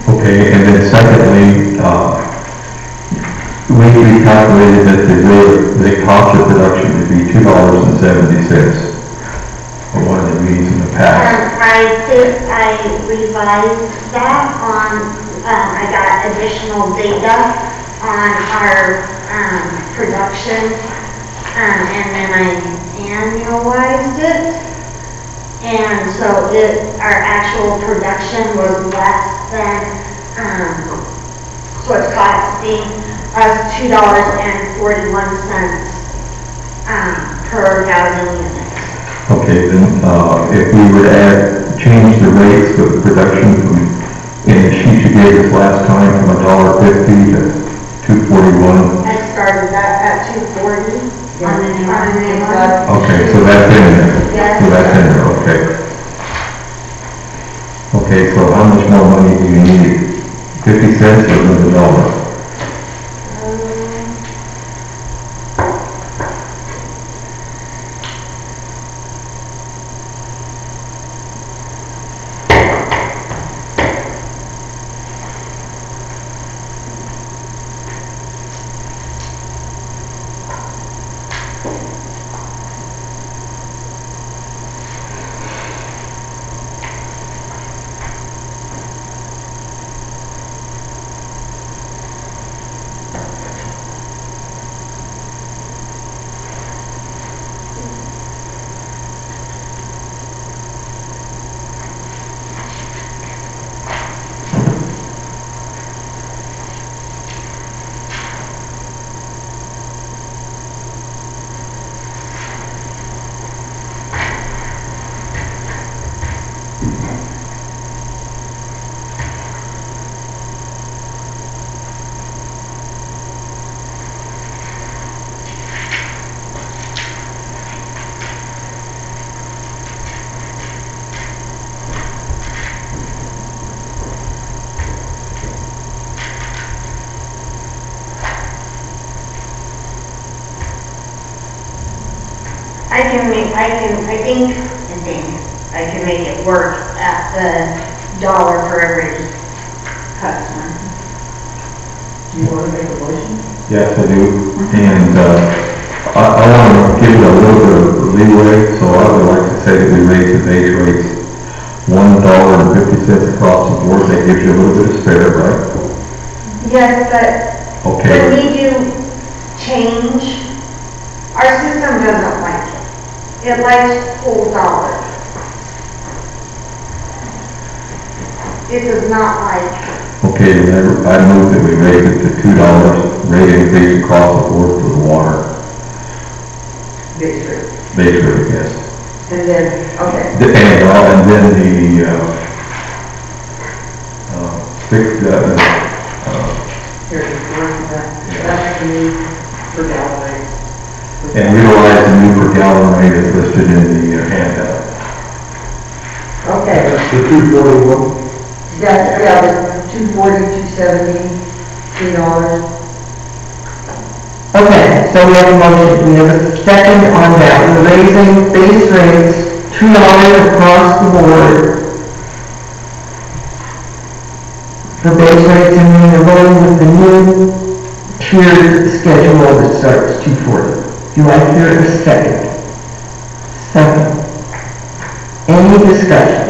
S7: okay, and then secondly, we calculated that the cost of production would be $2.70 for one of the meetings in the past.
S1: I revised that on, I got additional data on our, production, and then I annualized it. And so our actual production was less than, so it's costing us $2.41, per 1,000 units.
S7: Okay, then, if we were to change the rates of production from, in the sheet you gave us last time, from $1.50 to $2.41.
S1: I started that at 240 on the new one.
S7: Okay, so that's in there.
S1: Yes.
S7: So that's in there, okay. Okay, so how much more money do you need? 50 cents or another dollar?
S1: I can make it work at the dollar for every customer.
S2: Do you want to make a motion?
S7: Yes, I do. And, I want to give it a little bit of leeway, so I would like to say that we raise the base rates $1.50 across the board. That gives you a little bit of spare, right?
S1: Yes, but
S7: Okay.
S1: when we do change, our system doesn't like it. It likes full dollars. It does not like.
S7: Okay, then I move that we raise it to $2, rate increase across the board for the water.
S2: Base rate.
S7: Base rate, yes.
S2: And then, okay.
S7: And then the, fixed,
S2: Here, that's the new per gallon rate.
S7: and utilize the new per gallon rate as listed in the handout.
S2: Okay,
S11: That's the 241.
S2: that's, yeah, the 240, 270, $3. Okay, so we have a motion, we have a second on that, we're raising base rates $2 across the board for base rates, and then we're rolling with the new tiered schedule that starts 240. Do I hear a second? Second. Any discussion?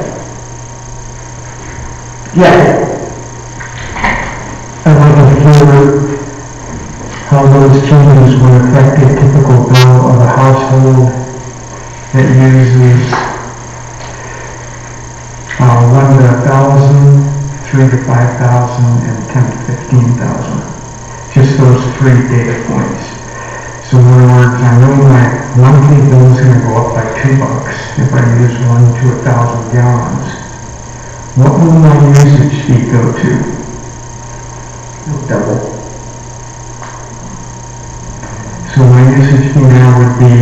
S2: Yes.
S6: I want to hear how those changes will affect a typical bill of a household that uses 1 to 1,000, 3 to 5,000, and 10 to 15,000. Just those 3 data points. So in other words, I know my monthly bill is going to go up by $2 if I use 1 to 1,000 gallons. What will my usage fee go to?
S2: It'll double.
S6: So my usage fee now would be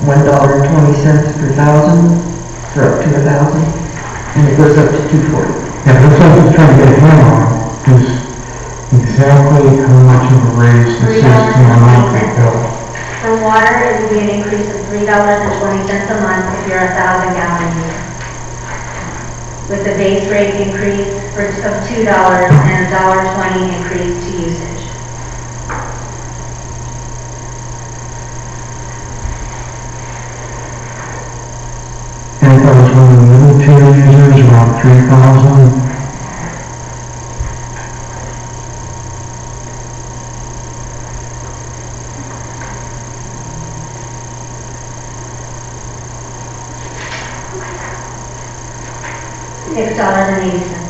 S2: $1.20 per thousand, for up to 1,000, and it goes up to 240.
S6: Yeah, that's what I was trying to get a handle on, is exactly how much of a raise this is to our monthly bill.
S5: For water, it would be an increase of $3.20 a month if you're 1,000 gallon user. With the base rate increase of $2 and $1.20 increase to usage.
S6: And if I was one of the middle tier users, around 3,000.
S5: $6.80.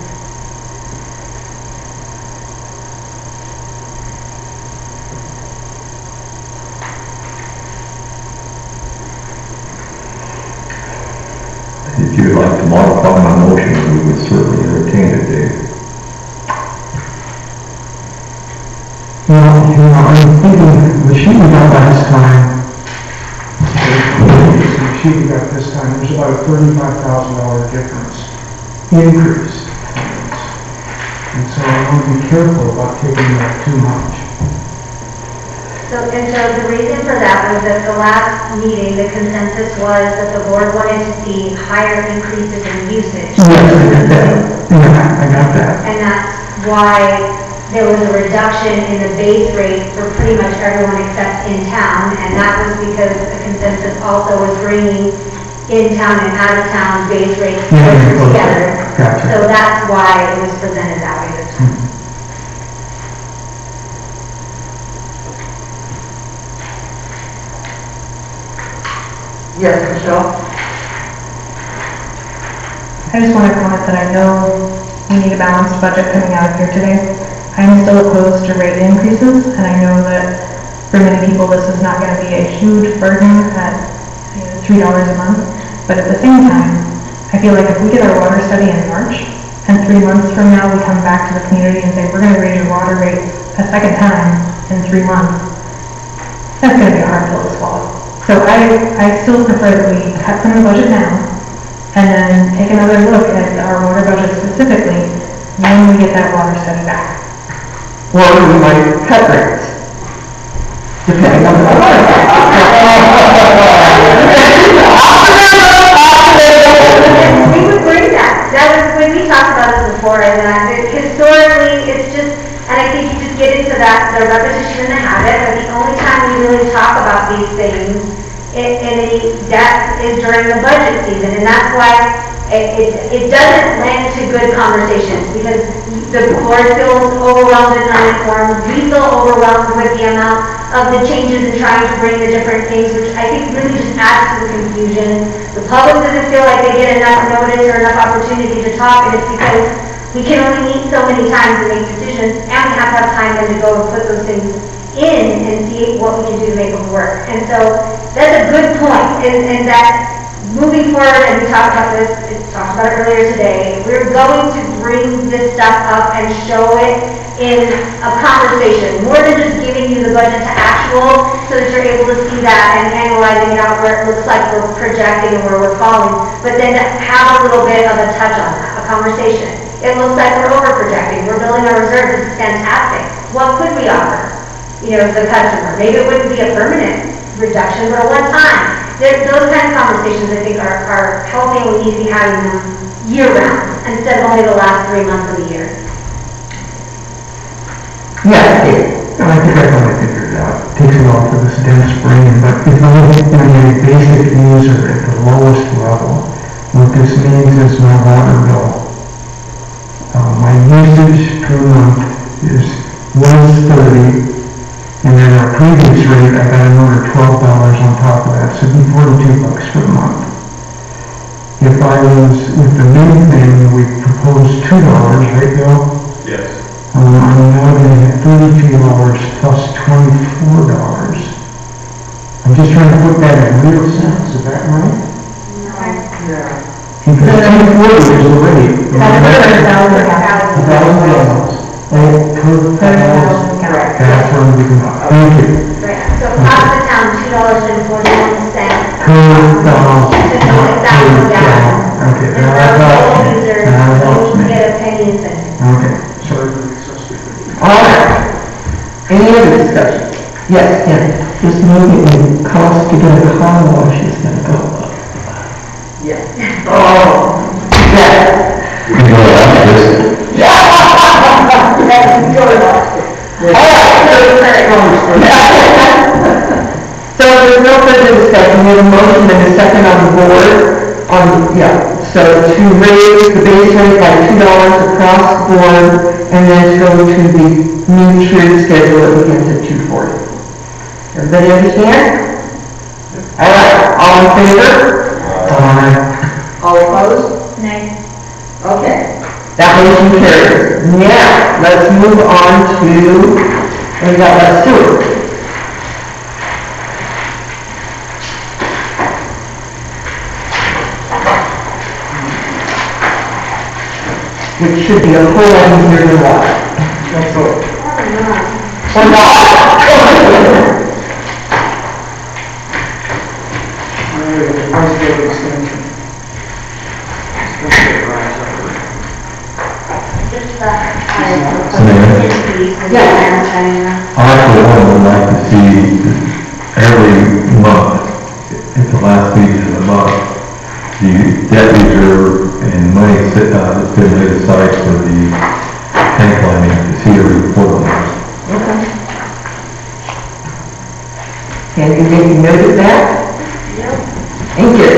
S7: If you'd like to modify my motion, we would certainly entertain it, Dave.
S6: I'm thinking, the sheet we got last time, the sheet we got this time, there's about a $35,000 difference, increase. And so I want to be careful about taking that too much.
S5: So the reason for that was that the last meeting, the consensus was that the board wanted to see higher increases in usage.
S6: Yes, I got that. Yeah, I got that.
S5: And that's why there was a reduction in the base rate for pretty much everyone except in town. And that was because the consensus also was bringing in town and out of town base rates closer together.
S6: Gotcha.
S5: So that's why it was presented that way this time.
S2: Yes, Michelle?
S4: I just want to comment that I know we need a balanced budget coming out of here today. I'm still opposed to rate increases, and I know that for many people this is not going to be a huge burden at $3 a month. But at the same time, I feel like if we get our water study in March, and 3 months from now we come back to the community and say, we're going to raise your water rates a second time in 3 months, that's going to be a hard pill to swallow. So I still prefer that we cut from the budget now, and then take another look at our water budget specifically when we get that water study back.
S2: Or we might cut rates, depending on the water.
S5: We would bring that. That was when we talked about this before, and historically, it's just, and I think you just get into that, the repetition and the habit, but the only time we really talk about these things, that is during the budget season, and that's why it doesn't lend to good conversations, because the board feels overwhelmed and uninformed. We feel overwhelmed with the amount of the changes and trying to bring the different things, which I think really just adds to the confusion. The public doesn't feel like they get enough notice or enough opportunity to talk, and it's because we can only meet so many times and make decisions, and we have to have time then to go and put those things in and see what we can do to make them work. And so that's a good point, and that moving forward, and we talked about this, talked about it earlier today, we're going to bring this stuff up and show it in a conversation, more than just giving you the budget to actual, so that you're able to see that and analyzing it out where it looks like we're projecting and where we're falling, but then to have a little bit of a touch on that, a conversation. It looks like we're over projecting, we're building our reserves, this is fantastic. What could we offer? The customer. Maybe it wouldn't be a permanent reduction, but a one time. Those kind of conversations, I think, are healthy, and we need to be having them year-round, instead of only the last 3 months of the year.
S6: Yeah, I think I finally figured it out. It takes a while for this dense brain, but if I'm a basic user at the lowest level, what this means is my water bill. My usage per month is $130. And then our previous rate, I got another $12 on top of that, so it'd be $42 for the month. If I was with the main thing, we proposed $2, right, Bill?
S3: Yes.
S6: I'm now going to have $32 plus $24. I'm just trying to put that in real sense, is that right?
S2: Yeah.
S6: Because 24 is the rate.
S4: That's
S6: $1,000. Oh, per thousand.
S2: Correct.
S6: That's what I'm looking at. Thank you.
S5: Right. So across the town, $2.41.
S6: Per thousand.
S5: Just like $1,000 gallons.
S6: Okay,
S5: And
S6: now
S5: for
S6: that
S5: our
S6: helps
S5: total
S6: me.
S5: users,
S6: Now that helps
S5: we
S6: me.
S5: get a pay
S2: Any other discussion? Yes, Ken?
S6: This maybe the cost to get a car wash is gonna go up.
S2: Oh, yeah.
S7: You can go after this.
S2: So there's no further discussion, we have a motion and a second on the board, so to raise the base rate by $2 across the board, and then to go to the new tiered schedule that begins at $2.40. Everybody understand? All right, all in favor? All opposed?
S8: Nay.
S2: Okay, that motion carries. Now, let's move on to, we got sewer. Which should be a whole lot easier than water. Or not.
S9: High school extension.
S7: I, for one, would like to see every month, at the last meeting of the month, the debt reserve and money that's been laid aside for the tank lining, to see a report on that.
S2: Can you make a note of that?
S5: Yep.
S2: Thank you.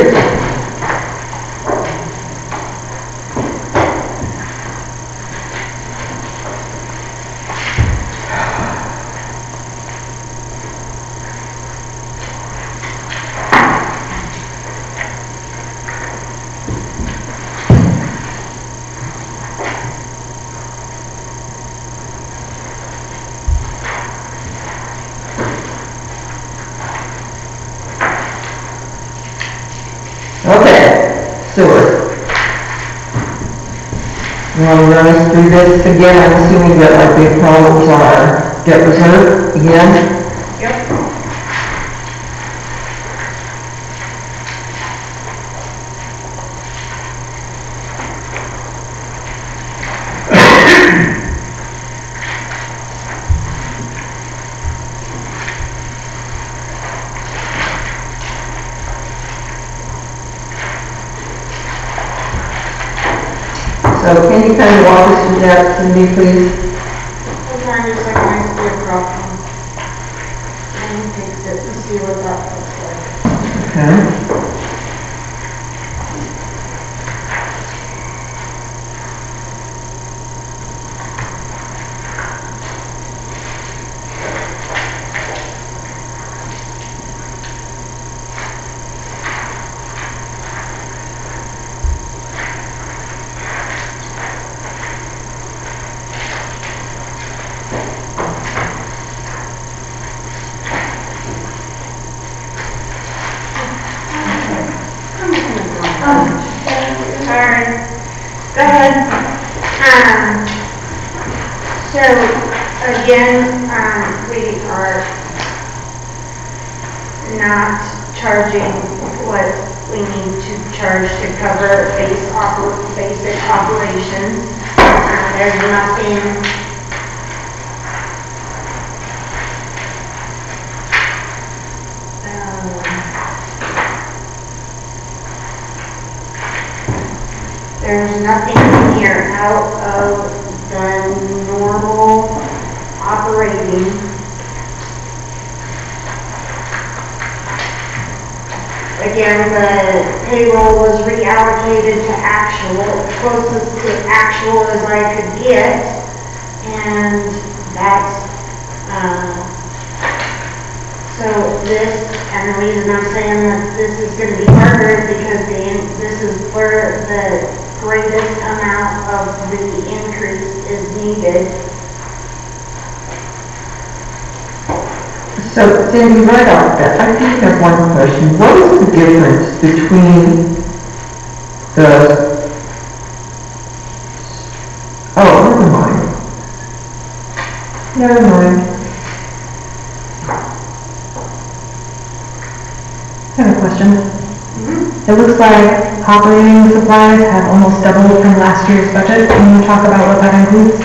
S2: Okay, sewer. You want to run us through this again? I'm assuming that our big problems are debt reserve again?
S5: Yep.
S2: So can you kind of walk us through that, Cindy, please?
S1: Hold on just a second, I see a problem. Let me fix it and see what that looks like.
S2: Okay.
S1: Alright, go ahead. So, again, we are not charging what we need to charge to cover basic operations. There's nothing there's nothing in here out of the normal operating. Again, the payroll was reallocated to actual, closest to actual as I could get, and that's, so this, and the reason I'm saying that this is going to be harder is because this is where the greatest amount of the increase is needed.
S2: So, Cindy, right off that, I just have one question. What is the difference between the, oh, never mind. Never mind.
S4: I have a question. It looks like operating supplies have almost doubled from last year's budget. Can you talk about what that includes?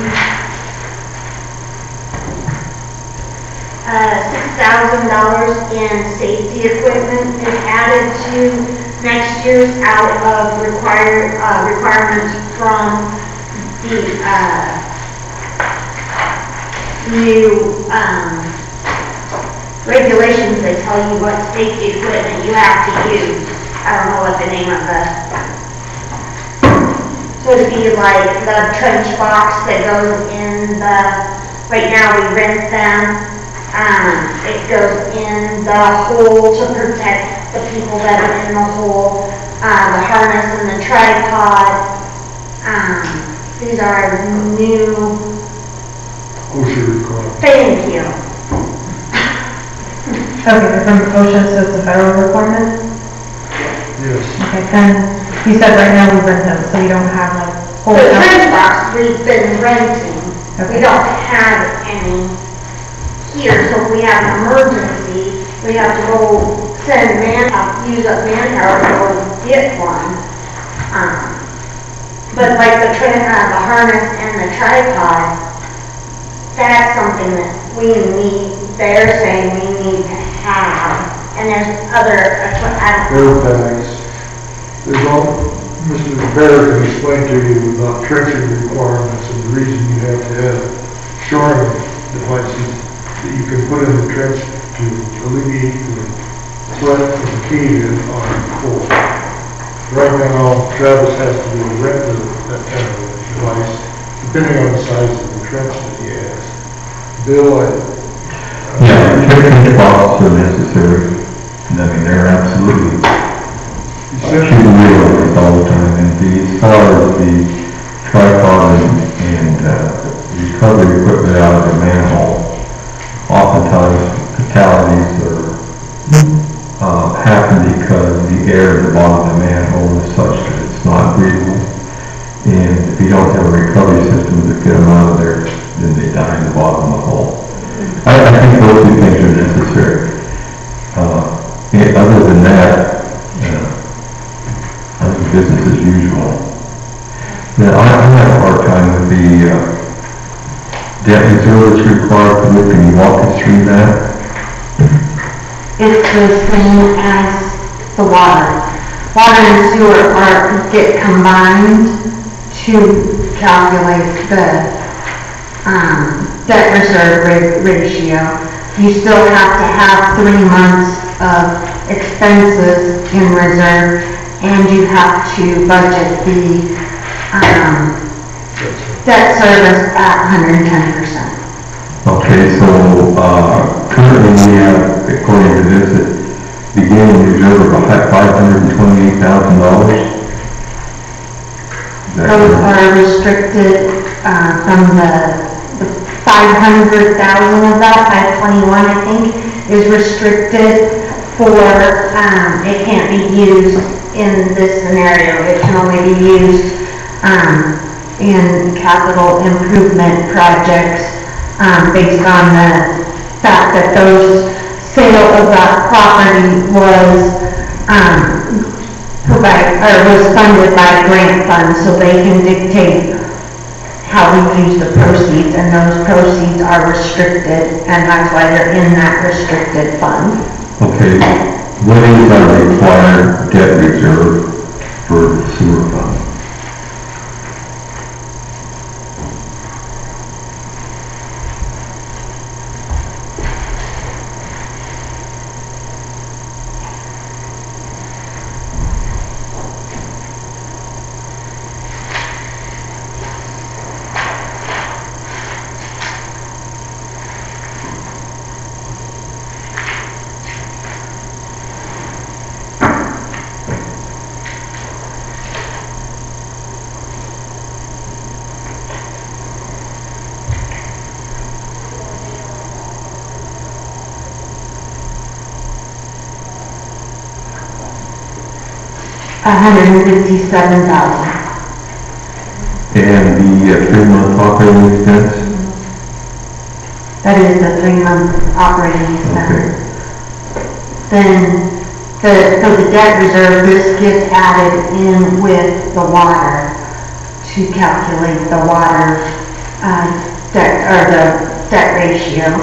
S1: in safety equipment is added to next year's out of requirements from the, new, regulations that tell you what safety equipment you have to use. I don't know what the name of the, so it'd be like the trench box that goes in the, right now we rent them. It goes in the hole to protect the people that are in the hole, the harness and the tripod. These are new.
S11: OSHA requirements.
S1: Thank you.
S4: Okay, from OSHA, so it's a federal requirement?
S11: Yes.
S4: Okay, and you said right now we rent them, so we don't have like whole.
S1: The trench box we've been renting.
S4: Okay.
S1: We don't have any here, so if we have an emergency, we have to go use up manpower to go get one. But like the harness and the tripod, that's something that we need, they're saying we need to have. And there's other,
S11: Airbags. There's all, Mr. Bear can explain to you about trenching requirements and the reason you have to have shoring devices that you can put in the trench to alleviate the threat of the cave-in on coal. Right now, Travis has to be a renter of that kind of a device, depending on the size of the trench that he has. Bill,
S7: Yeah, trench boxes are necessary. I mean, they're absolutely shooting wheels all the time. And as far as the tripod and recovery equipment out of the manhole, oftentimes fatalities happen because the air at the bottom of the manhole is such that it's not breathable. And if you don't have a recovery system to get them out of there, then they die in the bottom of the hole. I think those two things are necessary. Other than that, business as usual. Now, I have a hard time with the debt reserve that's required for it. Can you walk us through that?
S1: it's the same as the water. Water and sewer get combined to calculate the debt reserve ratio. You still have to have 3 months of expenses in reserve, and you have to budget the debt service at 110%.
S7: Okay, so currently we have, according to this, a beginning reserve of $528,000.
S1: Those are restricted from the 500,000 of that, 521 I think, is restricted for, it can't be used in this scenario. It can only be used in capital improvement projects based on the fact that those sale of that property was funded by grant funds, so they can dictate how we use the proceeds, and those proceeds are restricted, and that's why they're in that restricted fund.
S7: Okay, what is our required debt reserve for the sewer fund?
S1: $157,000.
S7: And the 3-month operating expense?
S1: That is the 3-month operating expense.
S7: Okay.
S1: Then, so the debt reserve, this gets added in with the water to calculate the water debt, or the debt ratio.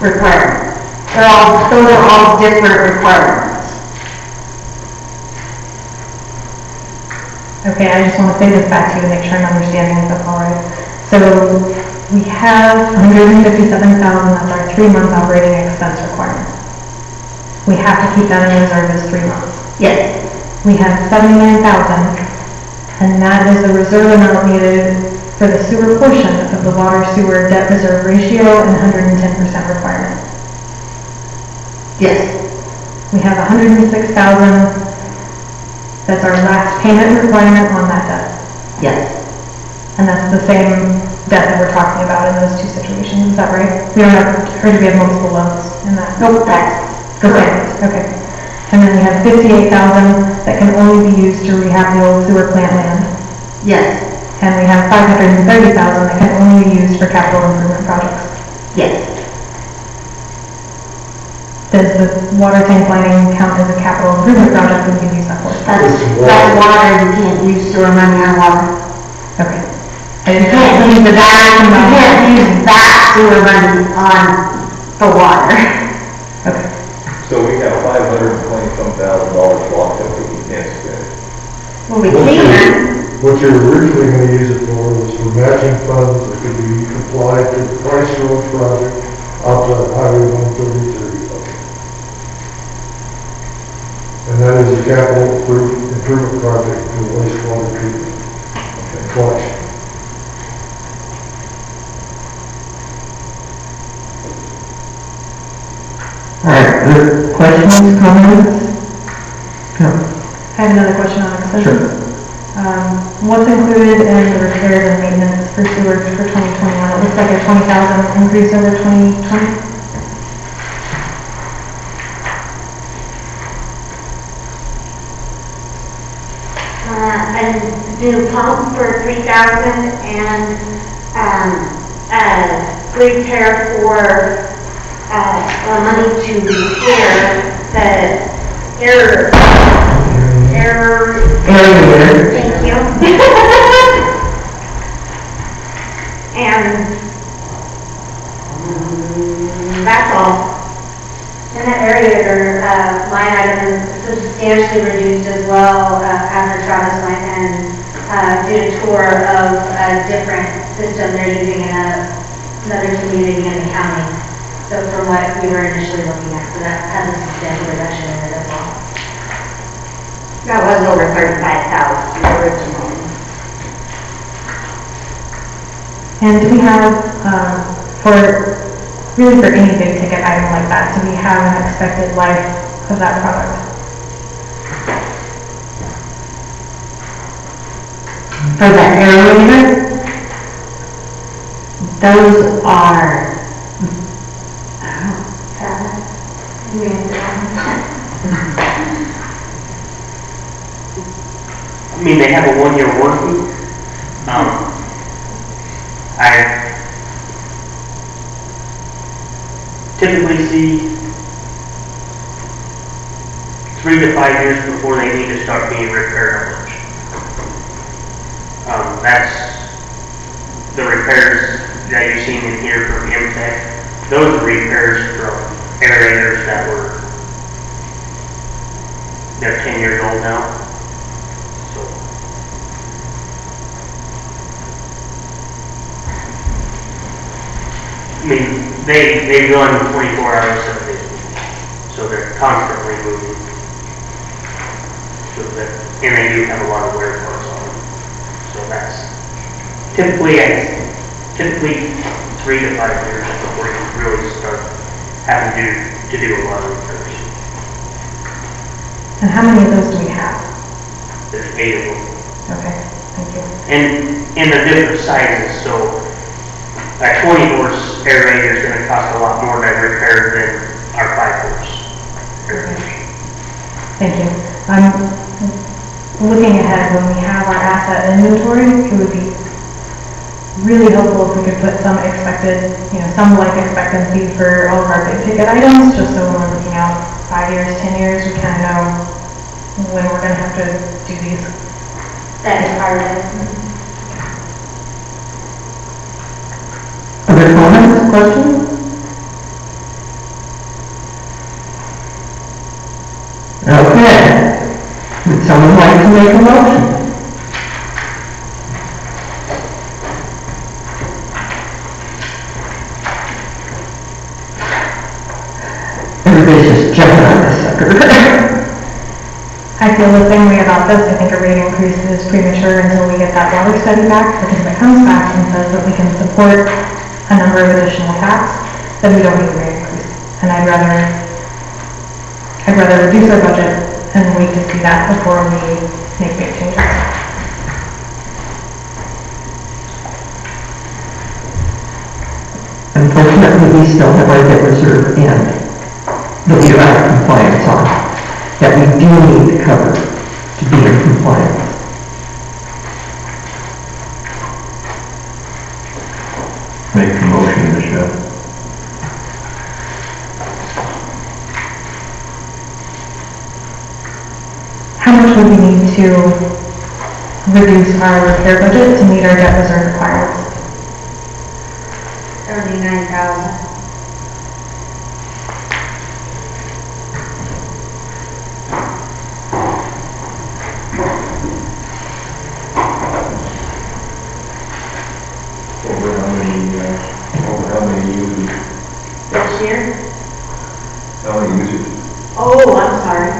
S1: requirements. Those are all different requirements.
S4: Okay, I just want to say this back to you to make sure I'm understanding if that's all right. So we have $157,000, that's our 3-month operating expense requirement. We have to keep that in reserve as 3 months.
S1: Yes.
S4: We have $79,000, and that is the reserve amount needed for the sewer portion of the water sewer debt reserve ratio and 110% requirement.
S1: Yes.
S4: We have $106,000, that's our last payment requirement on that debt.
S1: Yes.
S4: And that's the same debt that we're talking about in those two situations, is that right? We don't have, or do we have multiple loans in that?
S1: Nope, that's correct.
S4: Okay. And then we have $58,000 that can only be used to rehab the old sewer plant land.
S1: Yes.
S4: And we have $530,000 that can only be used for capital improvement projects.
S1: Yes.
S4: Does the water tank lining count as a capital improvement project when we can use that for?
S1: That's water, you can't use sewer money on water.
S4: Okay.
S1: You can't use that sewer money on the water.
S4: Okay.
S3: So we have $520,000 locked up that we can't spend.
S1: Well, we can.
S11: What you're originally going to use it for was for matching funds that could be applied to the Price Road project out to Highway 133. And that is a capital improvement project for wastewater treatment and collection.
S2: All right, other questions, comments? No.
S4: I have another question on expenses.
S2: Sure.
S4: What's included in the repairs and maintenance for sewers for 2021? It looks like a 20,000 increase over 2020.
S1: A new pump for 3,000 and repair for money to repair the air. Thank you. And that's all.
S5: And that area, line item is substantially reduced as well, after Travis went and did a tour of a different system they're using in another community in the county. So from what we were initially looking at, so that has a substantial reduction in it as well.
S1: That was over 35,000 originally.
S4: And do we have, really for any big ticket item like that, do we have an expected life of that product?
S1: For the aerator, those are,
S12: I mean, they have a 1-year warranty. I typically see 3 to 5 years before they need to start being repaired on much. That's the repairs that you've seen in here from MTech. Those are repairs from aerators that they're 10 years old now. So I mean, they run 24 hours 7 days a week, so they're constantly moving. So that, and they do have a lot of wear parts on them. So that's typically 3 to 5 years before you really start having to do a lot of repairs.
S4: And how many of those do we have?
S12: There's 8 of them.
S4: Okay, thank you.
S12: And the different sizes, so a 20-horse aerator is going to cost a lot more to repair than our 5-horse aerators.
S4: Thank you. Looking ahead, when we have our asset inventory, it would be really helpful if we could put some expected, some life expectancy for all of our big ticket items, just so when we're looking out 5 years, 10 years, we kind of know when we're going to have to do these.
S5: That is part of it.
S2: Other comments, questions? make a motion. Everybody's just jumping on this sucker.
S4: I feel the same way about this. I think a rate increase is premature until we get that water study back, because if it comes back and says that we can support a number of additional taps, then we don't need a rate increase. And I'd rather reduce our budget and wait to see that before we make big changes.
S2: Unfortunately, we still have our debt reserve in that we are out of compliance on, that we do need to cover to be in compliance.
S7: Make the motion, Michelle.
S4: How much would we need to reduce our repair budget to meet our debt reserve requirements?
S5: 39,000.
S3: Over how many users?
S5: This year?
S3: How many users?
S5: Oh, I'm sorry.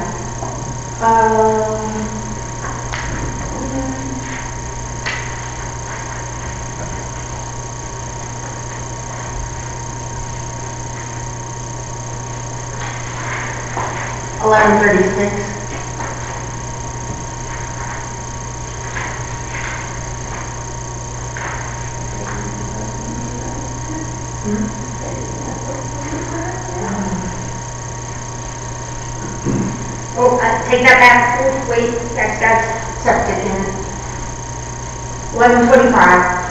S5: 1136. Oh, take that back. Oh, wait, that's septic in it. 1125.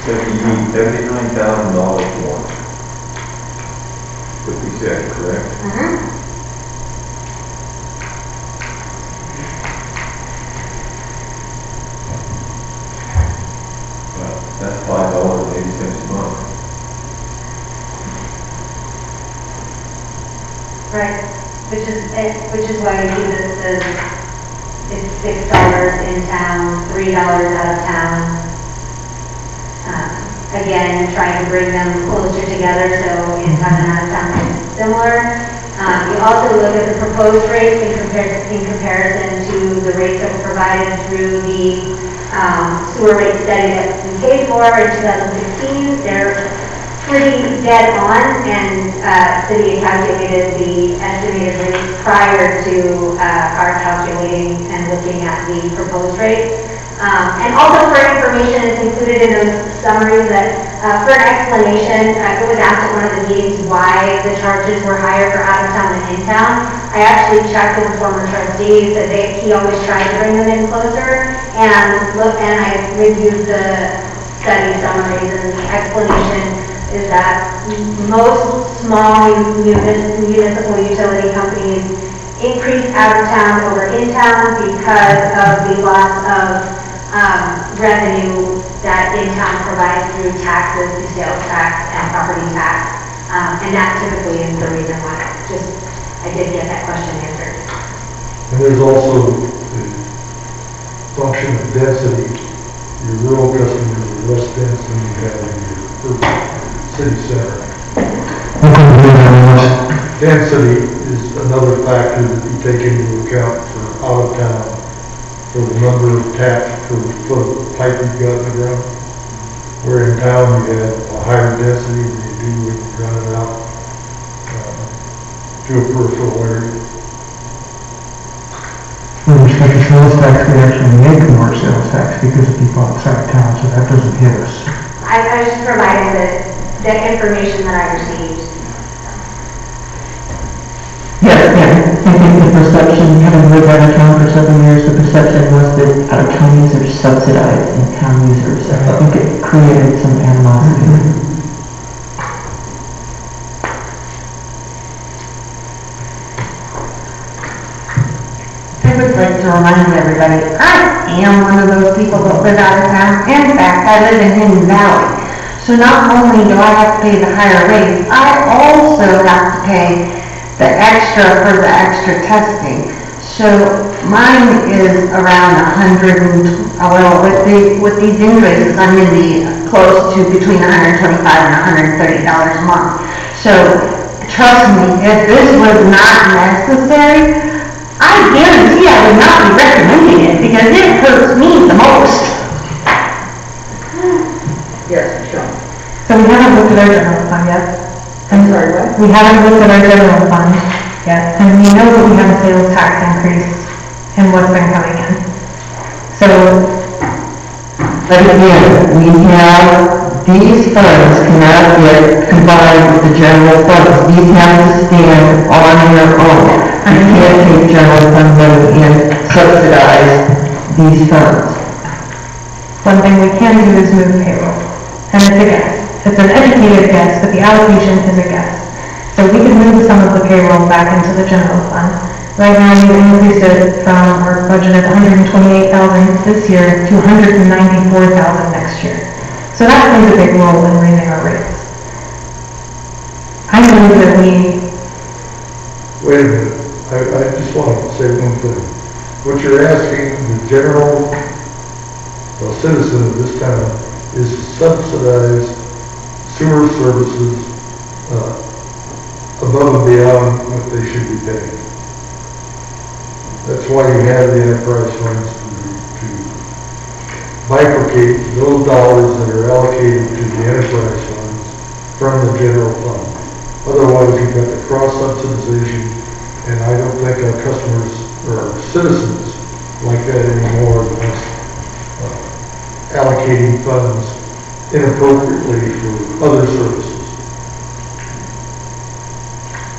S3: So you need $79,000 more. What we said, correct?
S5: Mm-hmm.
S3: Well, that's $5.80 a month.
S5: Right, which is why you see this says it's $6 in town, $3 out of town. Again, trying to bring them closer together so in town and out of town is similar. You also look at the proposed rates in comparison to the rates that were provided through the sewer rate study that we paid for in 2016. They're pretty dead on, and city calculated the estimated rates prior to our calculating and looking at the proposed rates. And also for information, it's included in those summaries that for an explanation, it was asked at one of the meetings why the charges were higher for out of town than in town. I actually checked with the former trustees that he always tried to bring them in closer, and I reviewed the study summaries, and the explanation is that most small municipal utility companies increase out of town over in town because of the loss of revenue that in town provides through taxes, through sales tax and property tax. And that typically is the reason why. I did get that question answered.
S11: And there's also the function of density. Your rural customers are less dense than you have in your urban city center. Density is another factor that you take into account for out of town, for the number of taps per foot of pipe you've got in the ground. Where in town you have a higher density than you do when you run it out to a peripheral area.
S6: With respect to sales tax, we actually make more sales tax because of people outside town, so that doesn't hit us.
S5: I just provided the information that I received.
S2: Yes, and I think the perception, having lived out of town for 7 years, the perception was that out of town users subsidized in town users. I think it created some animosity.
S1: I would like to remind everybody, I am one of those people that live out of town. In fact, I live in Hidden Valley. So not only do I have to pay the higher rates, I also have to pay the extra for the extra testing. So mine is around 100 well, with these increases, I'm in the close to between $125 and $130 a month. So trust me, if this was not necessary, I guarantee I would not be recommending it because it hurts me the most.
S8: Yes, Michelle.
S4: So we haven't looked at our general fund yet.
S8: I'm sorry, what?
S4: We haven't looked at our general fund yet, and we know that we have a sales tax increase in what's been coming in. So,
S2: But again, we have, these funds cannot get combined with the general funds. These have to stand on their own. You can't take general fund money and subsidize these funds.
S4: one thing we can do is move payroll, and it's a guess. It's an educated guess, but the allocation is a guess. So we can move some of the payroll back into the general fund. Right now, we've increased it from our budget of $128,000 this year to $194,000 next year. So that plays a big role in raising our rates. I believe that
S11: Wait a minute, I just want to say one thing. What you're asking the general citizen of this town is to subsidize sewer services above and beyond what they should be paying. That's why you have the enterprise funds to bifurcate those dollars that are allocated to the enterprise funds from the general fund. Otherwise, you've got the cross-subsidization, and I don't think our customers or our citizens like that anymore than us allocating funds inappropriately for other services.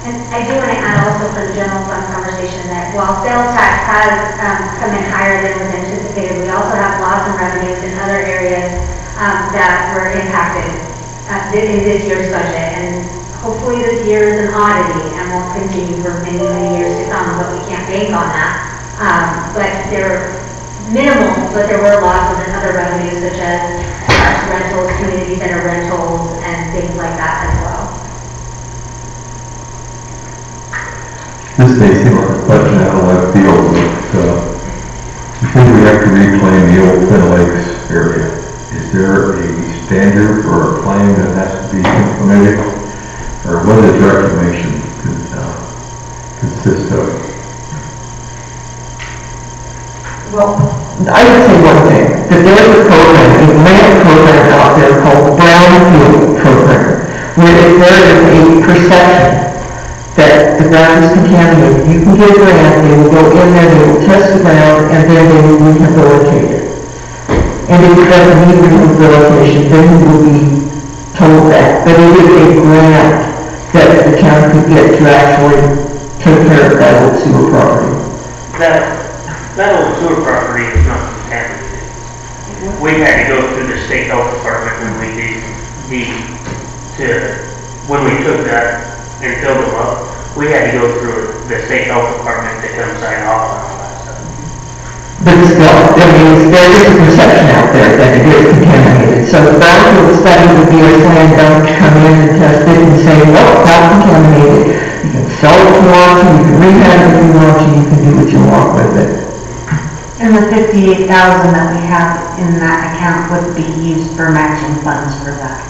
S5: And I do want to add also for the general fund conversation that while sales tax has come in higher than was anticipated, we also have loss in revenues in other areas that were impacted in this year's budget. And hopefully this year is an oddity and won't continue for many, many years to come, but we can't bank on that. But they're minimal, but there were losses in other revenues such as parks rentals, community center rentals, and things like that as well.
S7: This may seem like a question out of left field, but you think we have to reclaim the old Twin Lakes area. Is there a standard or a plan that has to be implemented? Or what does reclamation consist of?
S2: Well, I would say one thing, that there is a program, a grant program out there called Brownfield Program, where if there is a perception that the ground is contaminated, you can get a grant, they will go in there, they will test the ground, and then they will rehabilitate it. And if it doesn't need rehabilitation, then you will be told that. But it is a grant that the town could get to actually take care of that old sewer property.
S12: That old sewer property is not contaminated. We had to go through the state health department when we when we took that and filled them up. We had to go through the state health department to come sign off on all that stuff.
S2: But still, there is a perception out there that it is contaminated. So the brownfield study would be a slam dunk to come in and test it and say, well, it's not contaminated. You can sell it if you want to, you can rehab it if you want to, you can do what you want with it.
S1: And the $58,000 that we have in that account would be used for matching funds for that.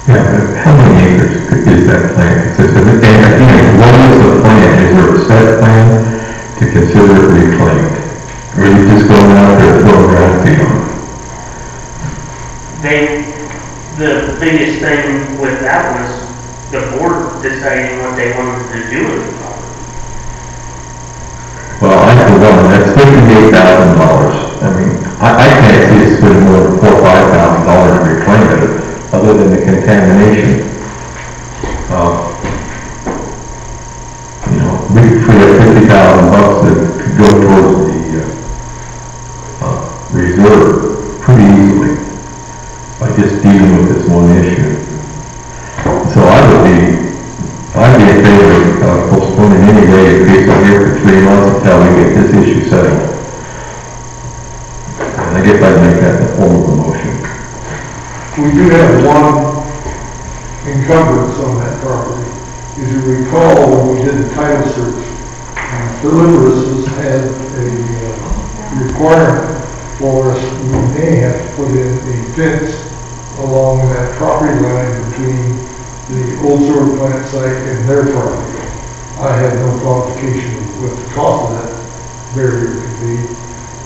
S7: Yeah, but how many acres is that plan consist of? And again, what is the plan? Is there a set plan to consider it reclaimed? Or are you just going out there and throwing brownfield on it?
S12: The biggest thing with that was the board deciding what they wanted to do with the property.
S7: Well, I for one, that's $58,000. I mean, I can't see it spending more than $4,000 or $5,000 to reclaim it, other than the contamination. We could free up $50,000 that could go towards the reserve pretty easily by just dealing with this one issue. So I'd be in favor of postponing any rate increase on here for 3 months until we get this issue settled. And I guess I'd make that in the form of a motion.
S11: We do have one encumbrance on that property. As you recall, when we did the title search, Deliverance had a requirement for us, we may have to put in a fence along that property line between the old sewer plant site and their property. I had no qualification of what the cost of that barrier could be,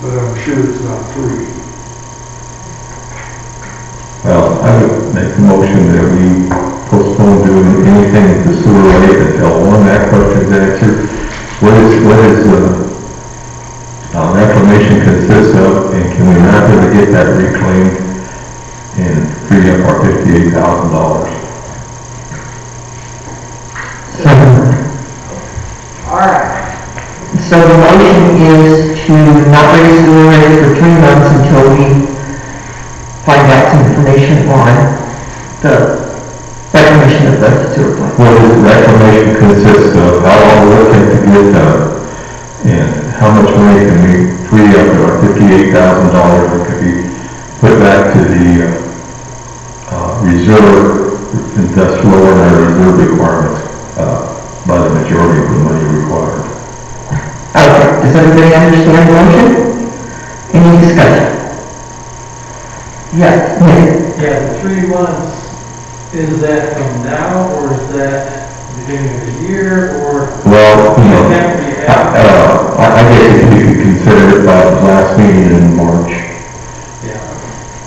S11: but I'm sure it's not free.
S7: Well, I would make a motion that we postpone doing anything with the sewer rate until one, that question's answered. What is reclamation consists of, and can we rapidly get that reclaimed and free up our $58,000?
S2: All right. So the motion is to not raise the rate for 3 months until we find out some information on the reclamation of the sewer plant.
S7: What does reclamation consist of? How long will it take to get done? And how much money can we free up to our $58,000 that could be put back to the reserve, and thus lower our reserve requirements by the majority of the money required?
S2: Okay, does everybody understand the motion? Any discussion? Yes, Nick?
S13: Yeah, the 3 months, is that from now, or is that beginning of the year, or?
S7: Well, you know, I guess if you could consider it by the last meeting in March.
S13: Yeah.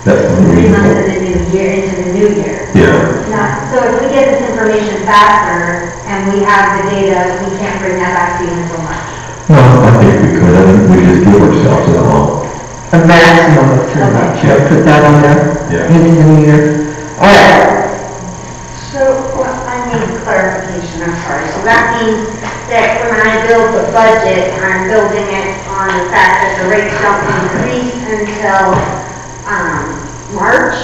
S7: That's the
S5: 3
S7: meeting.
S5: months of the new year, into the new year.
S7: Yeah.
S5: So if we get this information faster and we have the data, we can't bring that back to you until March.
S7: No, I think we could. I think we just give ourselves that long.
S2: A maximum of 2 months. Should I put that on there?
S7: Yeah.
S2: Into the new year. All right.
S5: So, well, I need clarification, I'm sorry. So that means that when I build the budget, I'm building it on the fact that the rates don't increase until, March?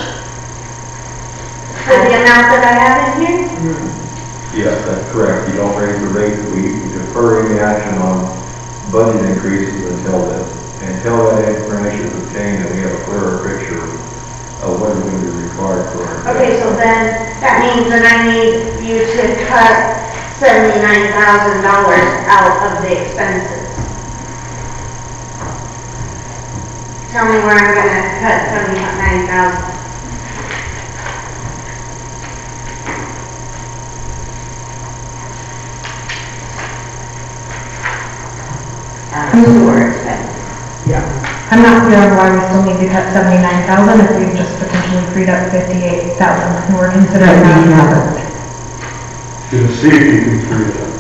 S5: For the amount that I have in here?
S3: Yes, that's correct. You don't raise the rate, we defer any action on budget increases until that information is obtained and we have a clearer picture of what is going to be required for our.
S5: Okay, so then that means that I need you to cut $79,000 out of the expenses. Tell me where I'm gonna cut $79,000. Sewer expense.
S4: I'm not clear on why we still need to cut 79,000 if we've just potentially freed up 58,000 and we're considering
S2: That we
S4: that.
S2: haven't.
S11: To see if you can free it up.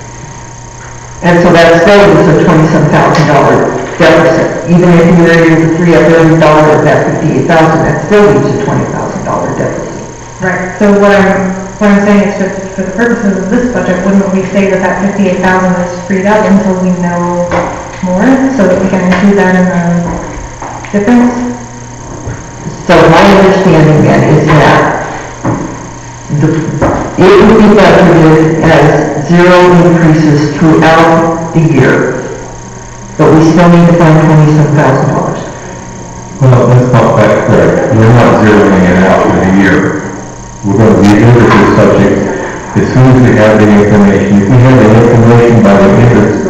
S2: And so that still is a $27,000 deficit. Even if you were able to free up every dollar of that 58,000, that still leaves a $20,000 deficit.
S4: Right, so what I'm saying is for the purposes of this budget, wouldn't we say that that 58,000 is freed up until we know more, so that we can include that in the difference?
S2: So my understanding then is that it would be budgeted as 0 increases throughout the year, but we still need to find $27,000.
S7: Well, that's not quite correct. We're not zeroing it out for the year. We're going to revisit this subject as soon as we have the information. If we have the information by the end of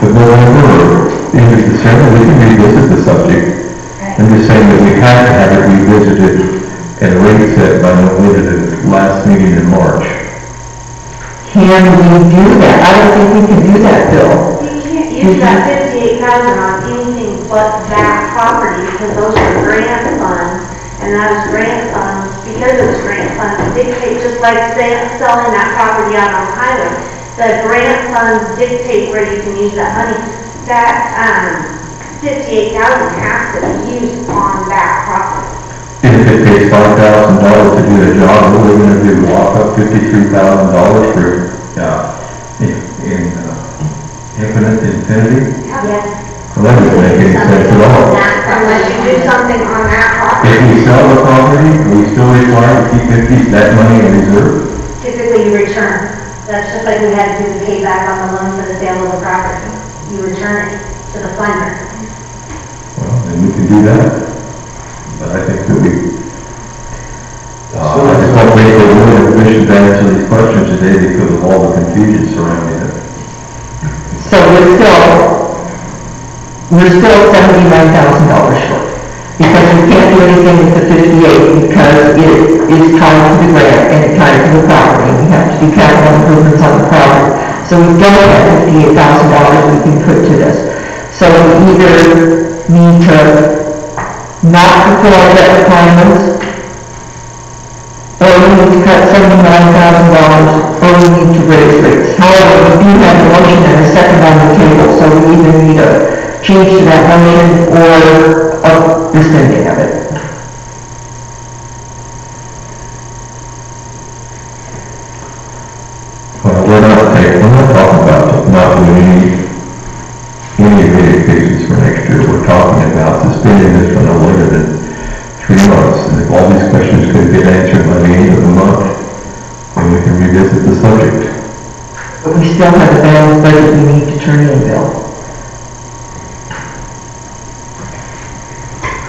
S7: November, end of December, we can revisit the subject. I'm just saying that we have to have it revisited and rate set by no later than last meeting in March.
S2: Can we do that? I don't think we can do that, Bill.
S5: You can't use that 58,000 on anything but that property because those are grant funds. And those grant funds, because those grant funds dictate, just like selling that property out on the highway, the grant funds dictate where you can use that money. That, 58,000 has to be used on that property.
S7: If it takes $5,000 to do the job, what are we going to do? Lock up $53,000 for, infinity?
S5: Yes.
S7: Well, that doesn't make any sense at all.
S5: Unless you do something on that property.
S7: If we sell the property, are we still required to keep that money in reserve?
S5: Typically you return. That's just like we had to do the payback on the loan for the sale of the property. You return it to the funder.
S7: Well, then we can do that. But I think that I just don't think we're really in a position to answer these questions today because of all the confusion surrounding it.
S2: So we're still we're still $79,000 short. Because we can't do anything with the 58 because it is tied to the grant and it ties to the property. We have to do capital improvements on the property. So we don't have $58,000 we can put to this. So we either need to not fulfill our debt requirements, or we need to cut $79,000, or we need to raise rates. However, we do have a motion and a second on the table, so we either need a change to that motion or a rescinding of it.
S7: Well, we're not talking about not doing any rate increases for next year. We're talking about suspending this for no later than 3 months. And if all these questions could get answered by the end of the month, then we can revisit the subject.
S2: But we still have a balanced budget we need to turn in, Bill.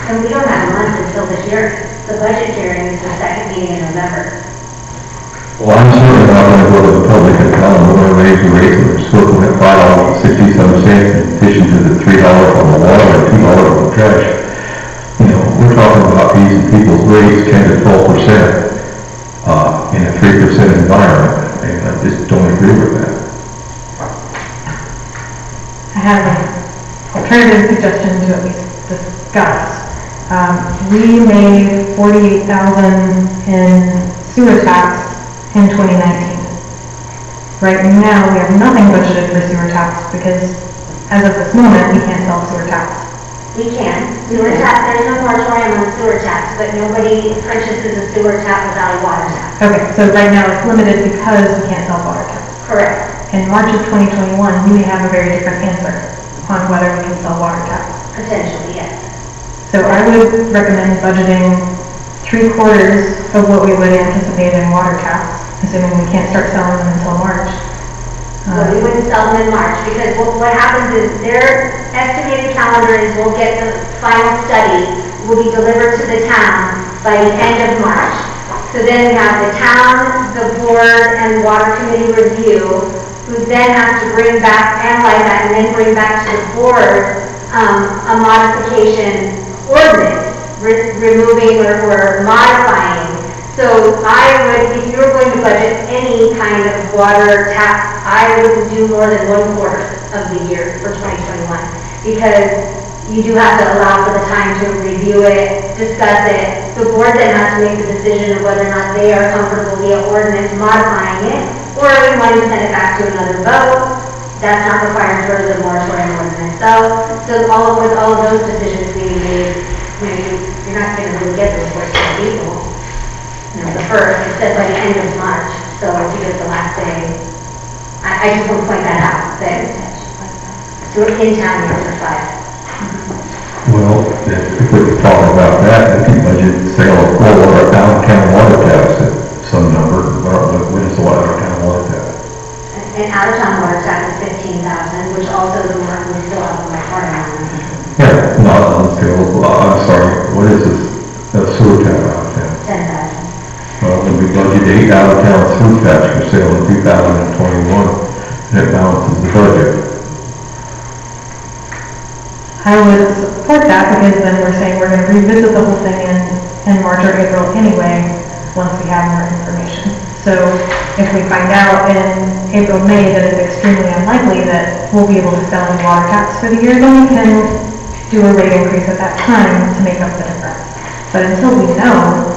S5: And we don't have a month until this year. The budget hearing is the second meeting in November.
S7: Well, I'm certainly not going to go to the public and tell them we're going to raise the rate of smoking at $5.67 in addition to the $3 on the water and $2 on the trash. You know, we're talking about raising people's rates 10 to 12% in a 3% environment, and I just don't agree with that.
S4: I have an alternative suggestion to at least discuss. We made $48,000 in sewer tax in 2019. Right now, we have nothing budgeted for sewer tax because as of this moment, we can't sell sewer tax.
S5: We can. Sewer tax, there's no moratorium on sewer tax, but nobody purchases a sewer tap without a water tap.
S4: Okay, so right now it's limited because we can't sell water taps.
S5: Correct.
S4: In March of 2021, we may have a very different answer on whether we can sell water taps.
S5: Potentially, yes.
S4: So I would recommend budgeting 3/4 of what we would anticipate in water taps, assuming we can't start selling them until March.
S5: So we wouldn't sell them in March because what happens is their estimated calendar is we'll get the final study, will be delivered to the town by the end of March. So then we have the town, the board, and the water committee review, who then has to bring back, analyze that, and then bring back to the board a modification ordinance, removing or modifying. So I would, if you were going to budget any kind of water tap, I wouldn't do more than 1/4 of the year for 2021. Because you do have to allow for the time to review it, discuss it. The board then has to make the decision of whether or not they are comfortable via ordinance modifying it, or we want to send it back to another vote. That's not required for the moratorium ordinance. So with all of those decisions being made, you're not going to really get the reports to people. You know, the first, it says by the end of March, so if you get the last day, I just want to point that out, that we're in town here for 5.
S7: Well, if we're talking about that, we can budget sale of all of our downtown water taps at some number. What is the out-of-town water tap?
S5: And out-of-town water tap is 15,000, which also the mark would still have a moratorium on.
S7: Yeah, not on sale, I'm sorry, what is this, sewer tap out of town?
S5: 10,000.
S7: Well, then we budget 8 out-of-town sewer taps for sale in 2021, and it balances the budget.
S4: I would support that because then we're saying we're going to revisit the whole thing in March or April anyway, once we have more information. So if we find out in April, May that it's extremely unlikely that we'll be able to sell any water taps for the year, then we can do a rate increase at that time to make up the difference. But until we know,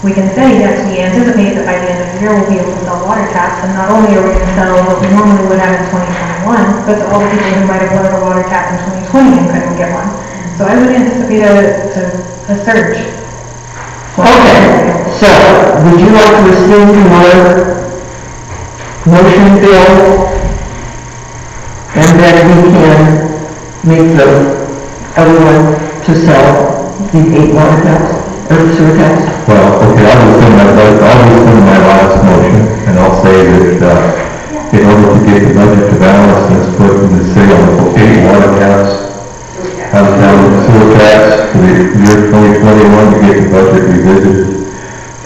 S4: we can say, yes, we anticipate that by the end of the year we'll be able to sell water taps, and not only are we going to sell what we normally would have in 2021, but to all the people who might have wanted a water tap in 2020 and couldn't get one. So I would anticipate a surge.
S2: Okay, so would you like to rescind your motion, Bill? And then we can make the other one to sell the 8 water taps, or sewer taps?
S7: Well, okay, I'll rescind my last motion, and I'll say that, in order to get the budget to balance, let's put in the sale of 8 water taps, out-of-town sewer taps for the year 2021 to get the budget revisited,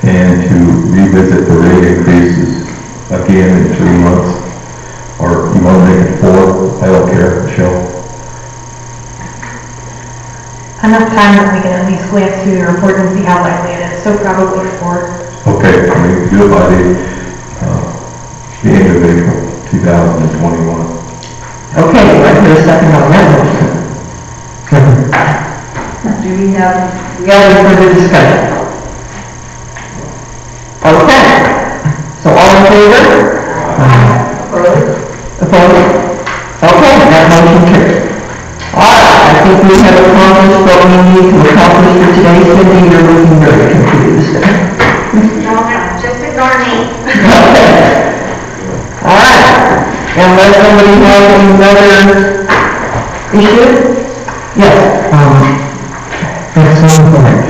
S7: and to revisit the rate increases again in 3 months, or you want to make it 4, I don't care, Michelle.
S4: enough time that we can at least glance through the report and see how likely it is, so probably 4.
S7: Okay, I mean, do it by the end of April 2021.
S2: Okay, do I hear a second on that motion?
S8: Do we have,
S2: Any further discussion? Okay, so all in favor?
S8: opposed?
S2: Opposed? Okay, that motion carries. All right, I think we have accomplished what we need to accomplish for today. Cindy, you're looking very confused.
S5: No, just ignore me.
S2: Okay. All right, unless somebody has another issue? Yes.
S6: At some point,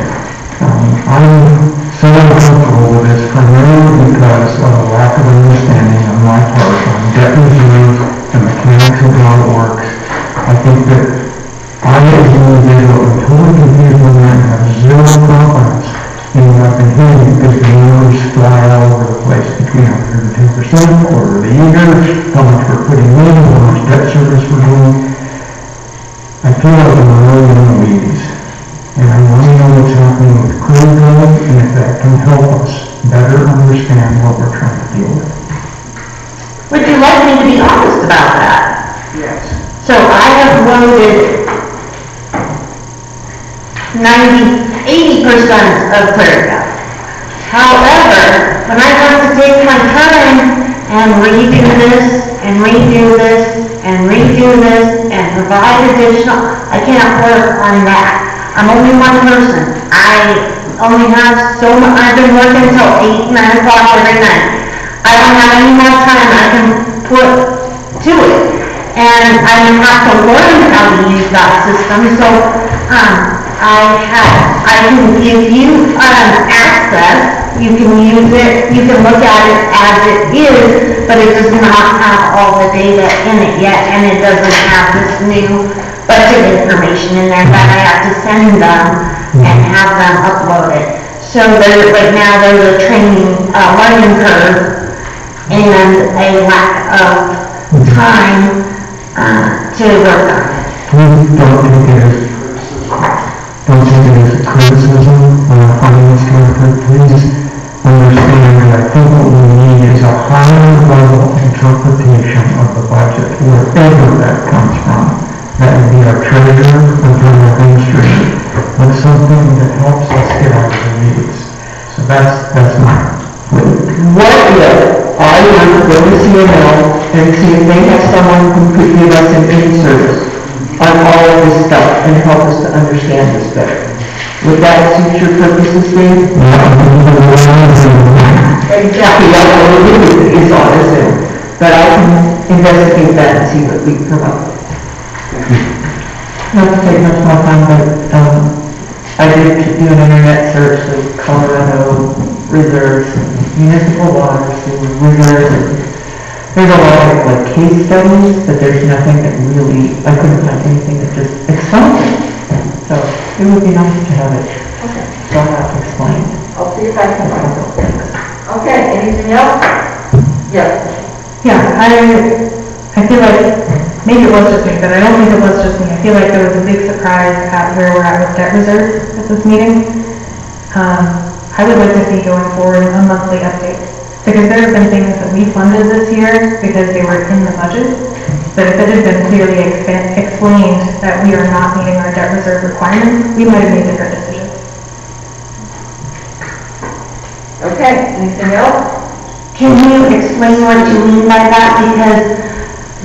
S6: I'm so uncomfortable with this primarily because of a lack of understanding on my part on debt reserve, the mechanics of how it works. I think that I as an individual am totally confused on that and have zero confidence in what I've been hearing because the numbers fly all over the place between 110%, quarter of the year, how much we're putting in, how much debt service we're doing. I feel like I'm really in the weeds. And I want to know what's happening with clear growth and if that can help us better understand what we're trying to deal with.
S1: Would you like me to be honest about that?
S9: Yes.
S1: So I have voted 80% of clear. However, when I have to take my time and redo this and redo this and redo this and provide additional, I can't work on that. I'm only one person. I only have so much, I've been working until 8, 9 o'clock every night. I don't have any more time I can put to it. And I have to learn how to use that system, so I can give you access, you can use it, you can look at it as it is, but it does not have all the data in it yet, and it doesn't have this new budget information in there that I have to send them and have them uploaded. So right now there's a training, learning curve and a lack of time to work on it.
S6: Please don't take it as a criticism on our finance director. Please understand that I think what we need is a higher level interpretation of the budget, wherever that comes from. That would be our treasurer or our administrator, but something that helps us get out of the weeds. So that's my plea.
S2: What if I were to go to CML and see if they have someone who could give us an in-service on all of this stuff and help us to understand this better? Would that suit your purposes, Dave? Exactly, that's what it is on this end. But I can investigate that and see what we can come up with. Not to take much more time, but I did do an internet search of Colorado reserves, municipal waters, reserves, and there's a lot of like case studies, but there's nothing that really, I couldn't find anything that just explains it. So it would be nice to have it spelled out, explained.
S8: I'll see if I can find something. Okay, anything else? Yes.
S4: Yeah, I feel like, maybe it was just me, but I don't think it was just me. I feel like there was a big surprise at where we're at with debt reserve at this meeting. I would like to see going forward a monthly update, because there have been things that we funded this year because they were in the budget, but if it had been clearly explained that we are not meeting our debt reserve requirements, we might have made different decisions.
S8: Okay, anything else?
S1: Can you explain what you mean by that? Because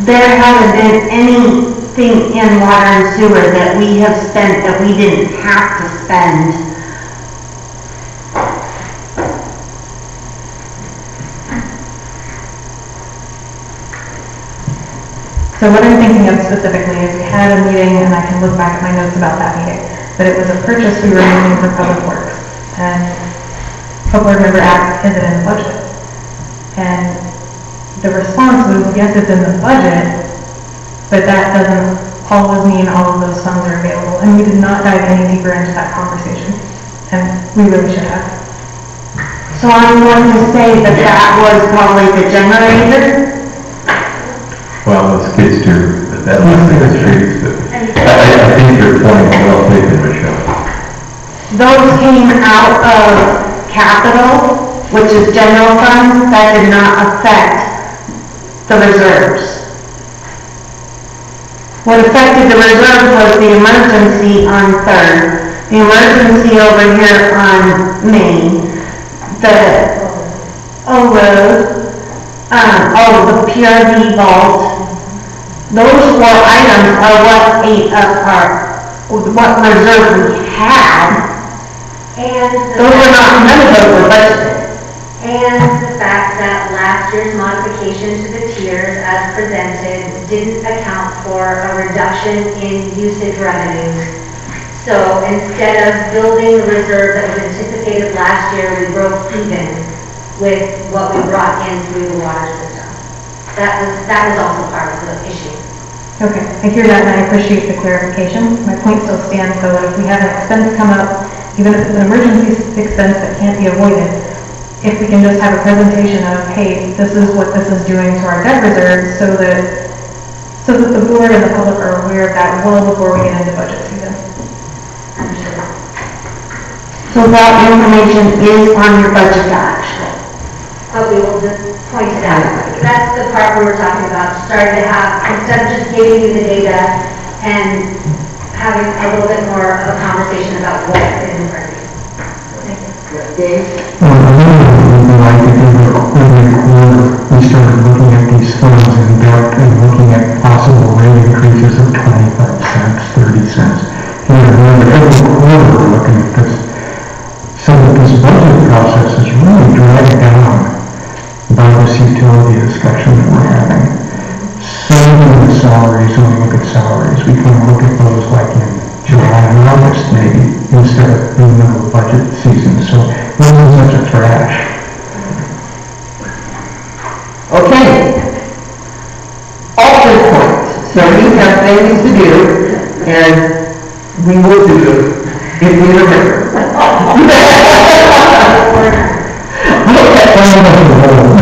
S1: there hasn't been anything in water and sewer that we have spent that we didn't have to spend.
S4: So what I'm thinking of specifically is we had a meeting, and I can look back at my notes about that meeting, but it was a purchase we were making for Public Works. And Public Member asked, is it in the budget? And the response was, yes, it's in the budget, but that doesn't always mean all of those funds are available. And we did not dive any deeper into that conversation, and we really should have.
S1: So I'm going to say that that was probably the generator.
S7: Well, it's kids too, but that was the streets, but I I think your point is well taken, Michelle.
S1: Those came out of capital, which is general funds, that did not affect the reserves. What affected the reserves was the emergency on Third, the emergency over here on Main, the road, the PRD vault. Those 4 items are what ate up what reserve we had.
S5: And
S1: Those were not, none of those were budgeted.
S5: And the fact that last year's modification to the tiers as presented didn't account for a reduction in usage revenues. So instead of building the reserve that was anticipated last year, we broke even with what we brought in through the water system. That was also part of the issue.
S4: Okay, I hear that and I appreciate the clarification. My point still stands, though, if we have an expense come up, even if it's an emergency expense that can't be avoided, if we can just have a presentation of, hey, this is what this is doing to our debt reserves, so that the board and the public are aware of that well before we get into budget season.
S5: Understood.
S1: So that information is on your budget actually.
S5: But we will just point it out. That's the part where we're talking about, starting to have, instead of just giving you the data and having a little bit more of a conversation about what is in front of you. Thank you.
S8: Dave?
S6: Like if every quarter we started looking at these funds in depth and looking at possible rate increases of 25 cents, 30 cents. Here and there, every quarter we're looking at this. So that this budget process is really dragged down by this utility discussion that we're having. Same with the salaries, when we look at salaries, we can look at those like in July and August maybe, instead of in the middle of budget season. So this is such a trash.
S2: Okay. All good points. So we have things to do, and we will do them if we remember. Okay.